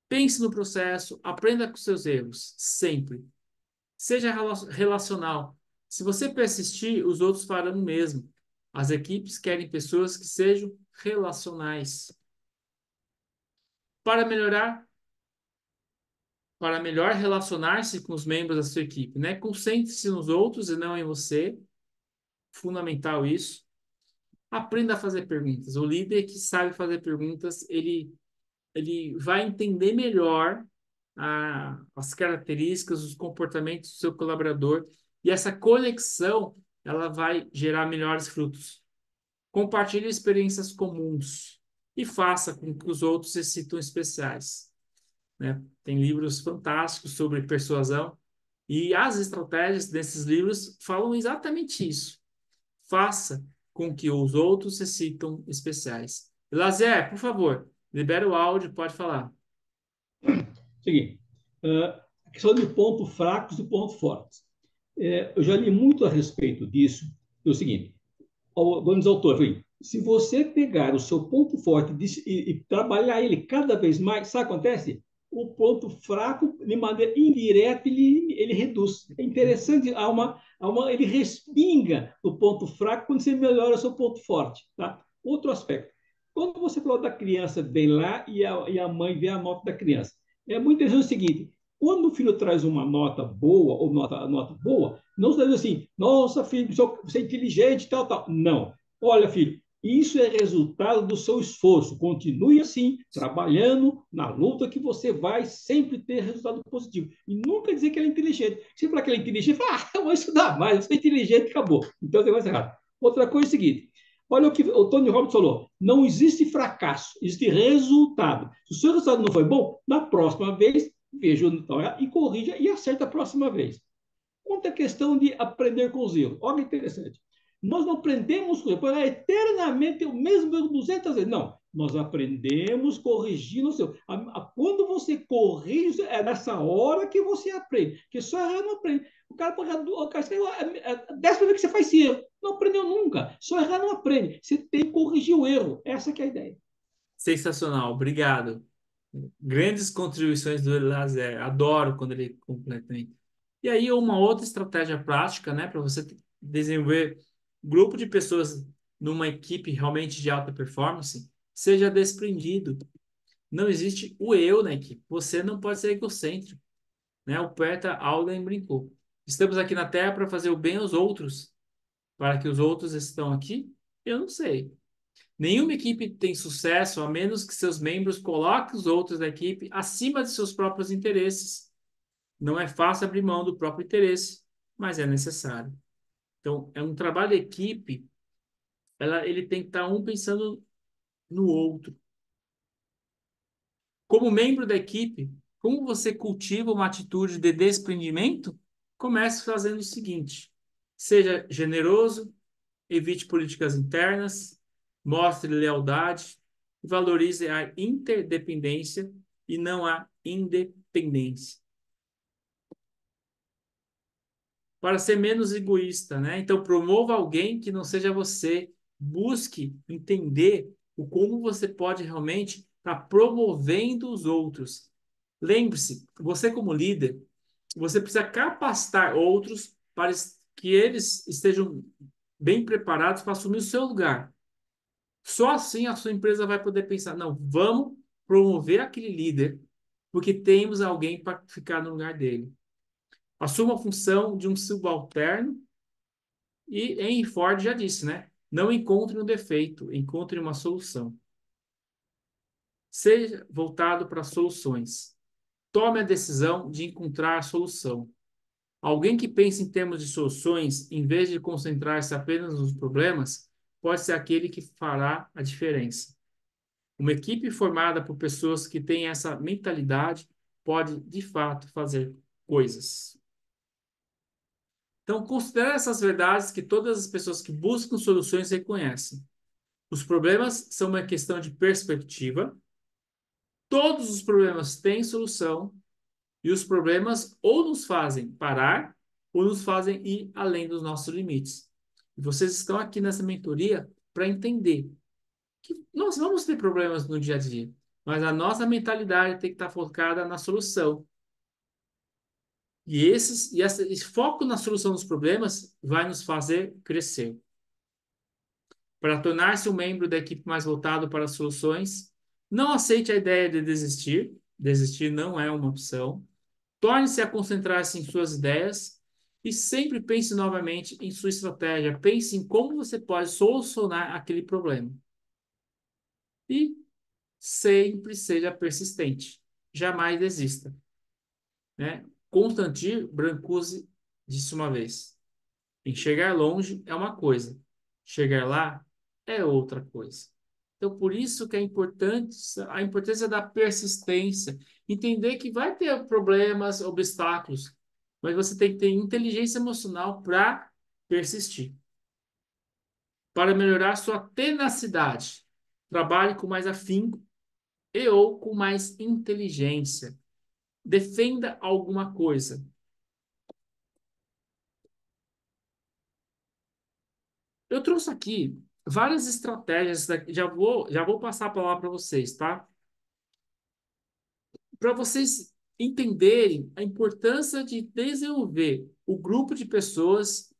pense no processo, aprenda com seus erros, sempre. Seja relacional. Se você persistir, os outros farão o mesmo. As equipes querem pessoas que sejam relacionais. Para melhorar, para melhor relacionar-se com os membros da sua equipe, né? Concentre-se nos outros e não em você. Fundamental isso. Aprenda a fazer perguntas. O líder que sabe fazer perguntas, ele vai entender melhor as características, os comportamentos do seu colaborador e essa conexão, ela vai gerar melhores frutos. Compartilhe experiências comuns e faça com que os outros se sintam especiais. Né? Tem livros fantásticos sobre persuasão e as estratégias desses livros falam exatamente isso. Faça com que os outros se sintam especiais. Lazer, por favor, libera o áudio, pode falar. Seguinte, a questão de pontos fracos e pontos fortes. Eu já li muito a respeito disso. É o seguinte, o autor foi, se você pegar o seu ponto forte e trabalhar ele cada vez mais, sabe o que acontece? O ponto fraco, de maneira indireta, ele reduz. É interessante, ele respinga o ponto fraco quando você melhora o seu ponto forte. Tá? Outro aspecto. Quando você falou da criança vem lá e a mãe vê a nota da criança, é muito interessante o seguinte, quando o filho traz uma nota boa, ou nota boa, não está dizendo assim, nossa, filho, você é inteligente, tal, tal. Não. Olha, filho, isso é resultado do seu esforço. Continue assim, trabalhando na luta que você vai sempre ter resultado positivo. E nunca dizer que ele é inteligente. Se falar que ele é inteligente, fala, eu vou estudar mais, eu sou inteligente, acabou. Então, tem mais errado. Outra coisa é o seguinte, olha o que o Tony Robbins falou, não existe fracasso, existe resultado. Se o seu resultado não foi bom, na próxima vez, veja e corrija e acerta a próxima vez. Quanto à questão de aprender com os erros, olha que interessante. Nós não aprendemos com erros, eternamente o mesmo erro 200 vezes. Não, Nós aprendemos corrigindo o seu. Quando você corrige, é nessa hora que você aprende. Porque só errar não aprende. O cara pode. O cara, décima vez que você faz esse erro. Não aprendeu nunca. Só errar não aprende. Você tem que corrigir o erro. Essa que é a ideia. Sensacional, obrigado. Grandes contribuições do Lazer. Adoro quando ele complementa. E aí, uma outra estratégia prática, né, para você desenvolver grupo de pessoas numa equipe realmente de alta performance, seja desprendido. Não existe o eu na equipe. Você não pode ser egocêntrico, né? O poeta Auden brincou. Estamos aqui na Terra para fazer o bem aos outros. Para que os outros estão aqui? Eu não sei. Nenhuma equipe tem sucesso a menos que seus membros coloquem os outros da equipe acima de seus próprios interesses. Não é fácil abrir mão do próprio interesse, mas é necessário. Então, é um trabalho de equipe, ele tem que estar um pensando no outro. Como membro da equipe, como você cultiva uma atitude de desprendimento? Comece fazendo o seguinte: seja generoso, evite políticas internas, mostre lealdade, valorize a interdependência e não a independência. Para ser menos egoísta, né? Então, promova alguém que não seja você. Busque entender o como você pode realmente estar promovendo os outros. Lembre-se, você como líder, você precisa capacitar outros para que eles estejam bem preparados para assumir o seu lugar. Só assim a sua empresa vai poder pensar, não, vamos promover aquele líder, porque temos alguém para ficar no lugar dele. Assuma a função de um subalterno e Henry Ford já disse, né? Não encontre um defeito, encontre uma solução. Seja voltado para soluções. Tome a decisão de encontrar a solução. Alguém que pensa em termos de soluções, em vez de concentrar-se apenas nos problemas, pode ser aquele que fará a diferença. Uma equipe formada por pessoas que têm essa mentalidade pode, de fato, fazer coisas. Então, considere essas verdades que todas as pessoas que buscam soluções reconhecem. Os problemas são uma questão de perspectiva. Todos os problemas têm solução e os problemas ou nos fazem parar ou nos fazem ir além dos nossos limites. E vocês estão aqui nessa mentoria para entender que nós vamos ter problemas no dia a dia, mas a nossa mentalidade tem que estar focada na solução. E esse foco na solução dos problemas vai nos fazer crescer. Para tornar-se um membro da equipe mais voltado para as soluções, não aceite a ideia de desistir. Desistir não é uma opção. Torne-se a concentrar-se em suas ideias e sempre pense novamente em sua estratégia. Pense em como você pode solucionar aquele problema. E sempre seja persistente. Jamais desista. Né? Constantin Brancusi disse uma vez: enxergar longe é uma coisa, chegar lá é outra coisa. Então, por isso que é importante a importância da persistência, entender que vai ter problemas, obstáculos, mas você tem que ter inteligência emocional para persistir. Para melhorar sua tenacidade, trabalhe com mais afinco e ou com mais inteligência. Defenda alguma coisa. Eu trouxe aqui várias estratégias, já vou passar a palavra para vocês, tá? Para vocês entenderem a importância de desenvolver o grupo de pessoas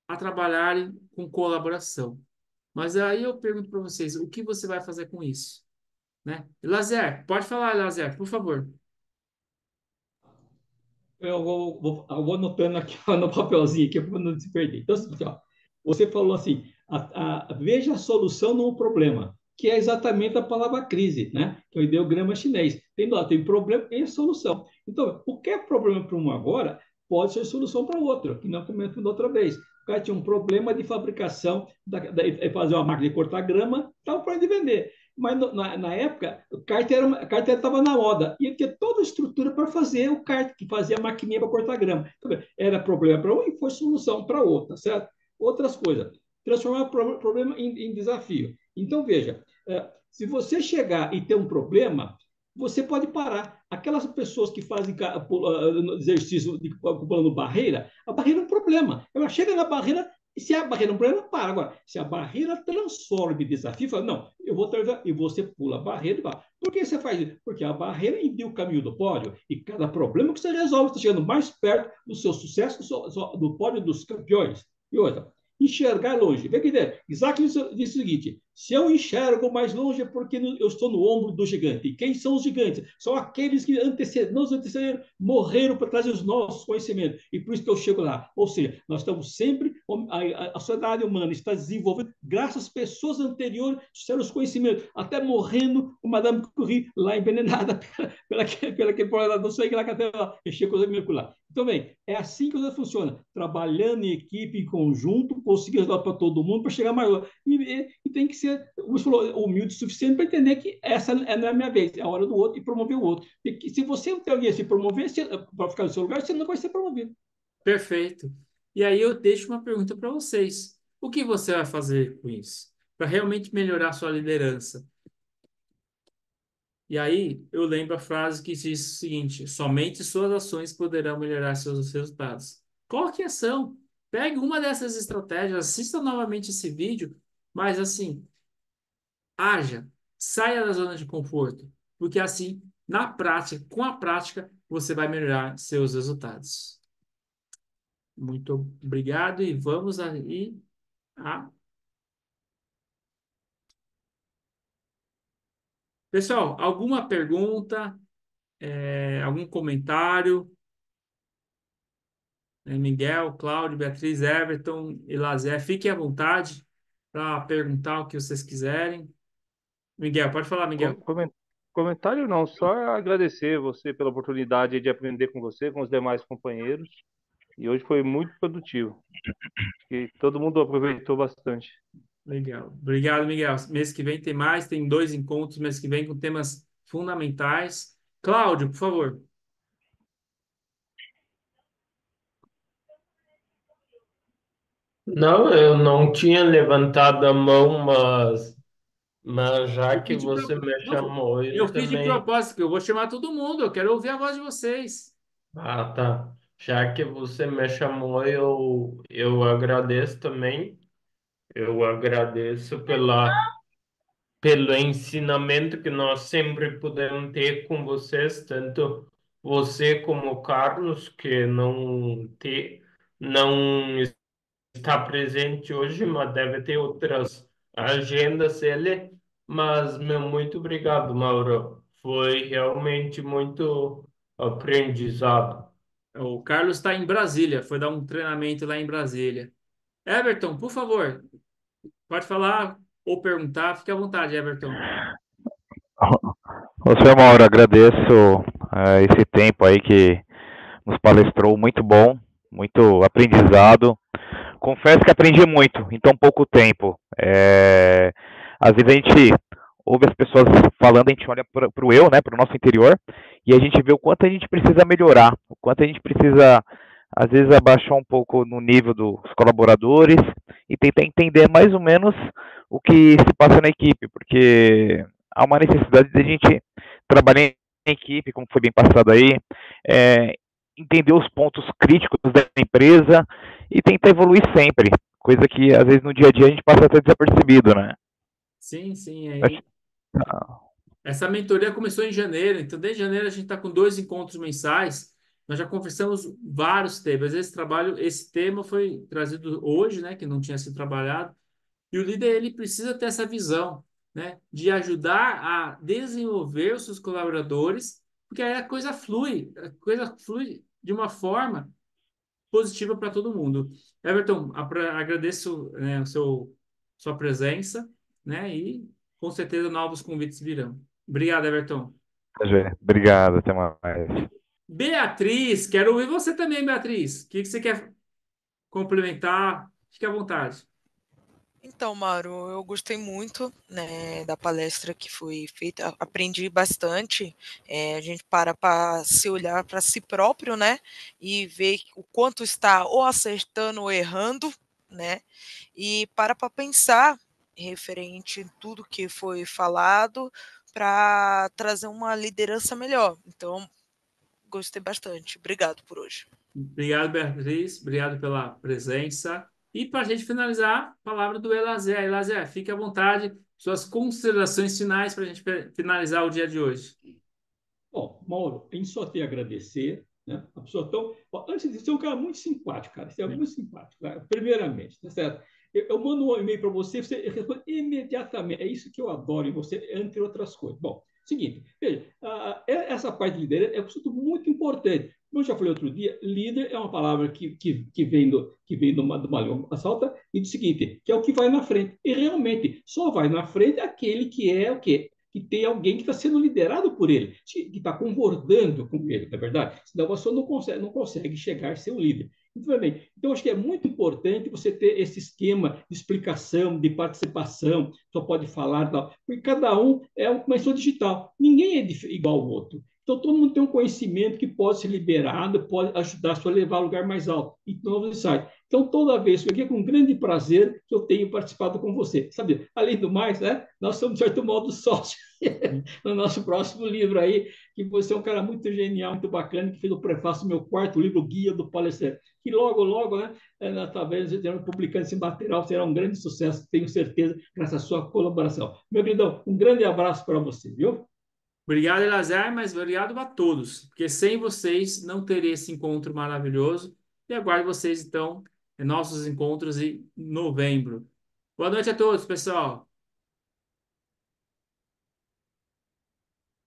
a trabalharem com colaboração. Mas aí eu pergunto para vocês, o que você vai fazer com isso? Né? Lazer, pode falar, Lazer, por favor. Eu vou anotando aqui ó, no papelzinho aqui para não se perder. Então, assim, ó, você falou assim, veja a solução no problema, que é exatamente a palavra crise, né? Que é o ideograma chinês. Tem problema e solução. Então, o que é problema para um agora pode ser solução para outro, que não comentamos da outra vez. O cara tinha um problema de fabricação, fazer uma máquina de cortar grama, estava para de vender. Mas na época, o kart estava na moda. E ele tinha toda a estrutura para fazer o kart, que fazia a maquininha para cortar grama. Então, era problema para um e foi solução para outro, certo? Outras coisas. Transformar problema em desafio. Então, veja, Se você chegar e ter um problema, você pode parar. Aquelas pessoas que fazem exercício pulando barreira, a barreira é um problema. Ela chega na barreira, e se a barreira é um problema, para. Agora, se a barreira transforma em desafio, fala, não, eu vou trazer, e você pula a barreira e vai. Por que você faz isso? Porque a barreira indica o caminho do pódio, e cada problema que você resolve está chegando mais perto do seu sucesso, do pódio dos campeões. E outra, enxergar longe. Vê que ideia. Isaac disse o seguinte: se eu enxergo mais longe é porque eu estou no ombro do gigante. E quem são os gigantes? São aqueles que nos antecederam, morreram para trazer os nossos conhecimentos. E por isso que eu chego lá. Ou seja, nós estamos sempre, a sociedade humana está desenvolvendo, graças às pessoas anteriores, tiveram os conhecimentos, até morrendo o Madame Curie lá envenenada pela aquele problema do sangue lá que até encheu com os lá. Então, bem, é assim que a coisa funciona. Trabalhando em equipe, em conjunto, conseguir resultado para todo mundo, para chegar maior. E tem que ser, como você falou, humilde o suficiente para entender que essa não é a minha vez, é a hora do outro e promover o outro. E se você não tem alguém a se promover, para ficar no seu lugar, você não vai ser promovido. Perfeito. E aí eu deixo uma pergunta para vocês. O que você vai fazer com isso? Para realmente melhorar a sua liderança? E aí eu lembro a frase que diz o seguinte: somente suas ações poderão melhorar seus resultados. Coloque em ação. Pegue uma dessas estratégias, assista novamente esse vídeo, mas assim, haja, saia da zona de conforto, porque assim, na prática, com a prática, você vai melhorar seus resultados. Muito obrigado e vamos aí a... Pessoal, alguma pergunta, algum comentário? Miguel, Cláudio, Beatriz, Everton e Lazé, fiquem à vontade para perguntar o que vocês quiserem. Miguel, pode falar, Miguel. Comentário não, só agradecer você pela oportunidade de aprender com você, com os demais companheiros. E hoje foi muito produtivo. E todo mundo aproveitou bastante. Legal. Obrigado, Miguel. Mês que vem tem mais, tem 2 encontros mês que vem com temas fundamentais. Cláudio, por favor. Não, eu não tinha levantado a mão, mas já Eu que fiz de você me Não, chamou, eu eu fiz de também. propósito, que eu vou chamar todo mundo, eu quero ouvir a voz de vocês. Ah, tá. Já que você me chamou, eu agradeço também. Eu agradeço pelo ensinamento que nós sempre podemos ter com vocês, tanto você como o Carlos, que não está presente hoje, mas deve ter outras agendas ele. Mas, meu, muito obrigado, Mauro. Foi realmente muito aprendizado. O Carlos está em Brasília, foi dar um treinamento lá em Brasília. Everton, por favor, pode falar ou perguntar, fique à vontade, Everton. Ô, senhor Mauro, agradeço esse tempo aí que nos palestrou, muito bom, muito aprendizado. Confesso que aprendi muito em tão pouco tempo. Às vezes a gente ouve as pessoas falando, a gente olha para o eu, né, para o nosso interior, e a gente vê o quanto a gente precisa melhorar, o quanto a gente precisa, às vezes, abaixar um pouco no nível dos colaboradores e tentar entender mais ou menos o que se passa na equipe, porque há uma necessidade de a gente trabalhar em equipe, como foi bem passado aí, entender os pontos críticos da empresa e tentar evoluir sempre, coisa que às vezes no dia a dia a gente passa até desapercebido, né? Sim, sim. Aí, essa mentoria começou em janeiro, então desde janeiro a gente está com 2 encontros mensais. Nós já conversamos vários temas. Esse tema foi trazido hoje, né, que não tinha sido trabalhado. E o líder ele precisa ter essa visão, né, de ajudar a desenvolver os seus colaboradores, porque aí a coisa flui de uma forma positiva para todo mundo. Everton, agradeço, né, sua presença, né, e com certeza novos convites virão. Obrigado, Everton. Obrigado, até mais. Beatriz, quero ouvir você também, Beatriz. O que você quer complementar? Fique à vontade. Então, Mauro, eu gostei muito, né, da palestra que foi feita, aprendi bastante. A gente para se olhar para si próprio, né, e ver o quanto está ou acertando ou errando, né, e para pensar referente em tudo que foi falado para trazer uma liderança melhor. Então, gostei bastante. Obrigado por hoje. Obrigado, Beatriz. Obrigado pela presença. E para a gente finalizar, a palavra do Elazer. Elazer, fique à vontade. Suas considerações finais para a gente finalizar o dia de hoje. Bom, Mauro, a gente só tem a agradecer, né? A pessoa tão. Bom, antes disso, você é um cara muito simpático, cara. Você é muito simpático, cara. Primeiramente, tá certo? Eu mando um e-mail para você, você responde imediatamente. É isso que eu adoro em você, entre outras coisas. Bom, seguinte, veja, essa parte de liderança é um assunto muito importante. Como eu já falei outro dia, líder é uma palavra que vem, de uma língua salta e do seguinte, que é o que vai na frente. E realmente, só vai na frente aquele que é o quê? Que tem alguém que está sendo liderado por ele, que está concordando com ele, não é verdade? Senão você não consegue chegar a ser um líder. Então, bem, então, acho que é muito importante você ter esse esquema de explicação, de participação, só pode falar, tal, porque cada um é uma pessoa digital, ninguém é igual ao outro. Então, todo mundo tem um conhecimento que pode ser liberado, pode ajudar a sua a levar a lugar mais alto, e novos insights. Então, toda vez, aqui é com grande prazer que eu tenho participado com você. Sabe, além do mais, né, nós somos, de certo modo, sócios no nosso próximo livro aí, que você é um cara muito genial, muito bacana, que fez o prefácio do meu quarto livro, Guia do Palestrante, que logo, logo, né, talvez publicando esse material, será um grande sucesso, tenho certeza, graças à sua colaboração. Meu queridão, um grande abraço para você, viu? Obrigado, Elazer, mas obrigado a todos, porque sem vocês não teria esse encontro maravilhoso. E aguardo vocês, então, em nossos encontros em novembro. Boa noite a todos, pessoal.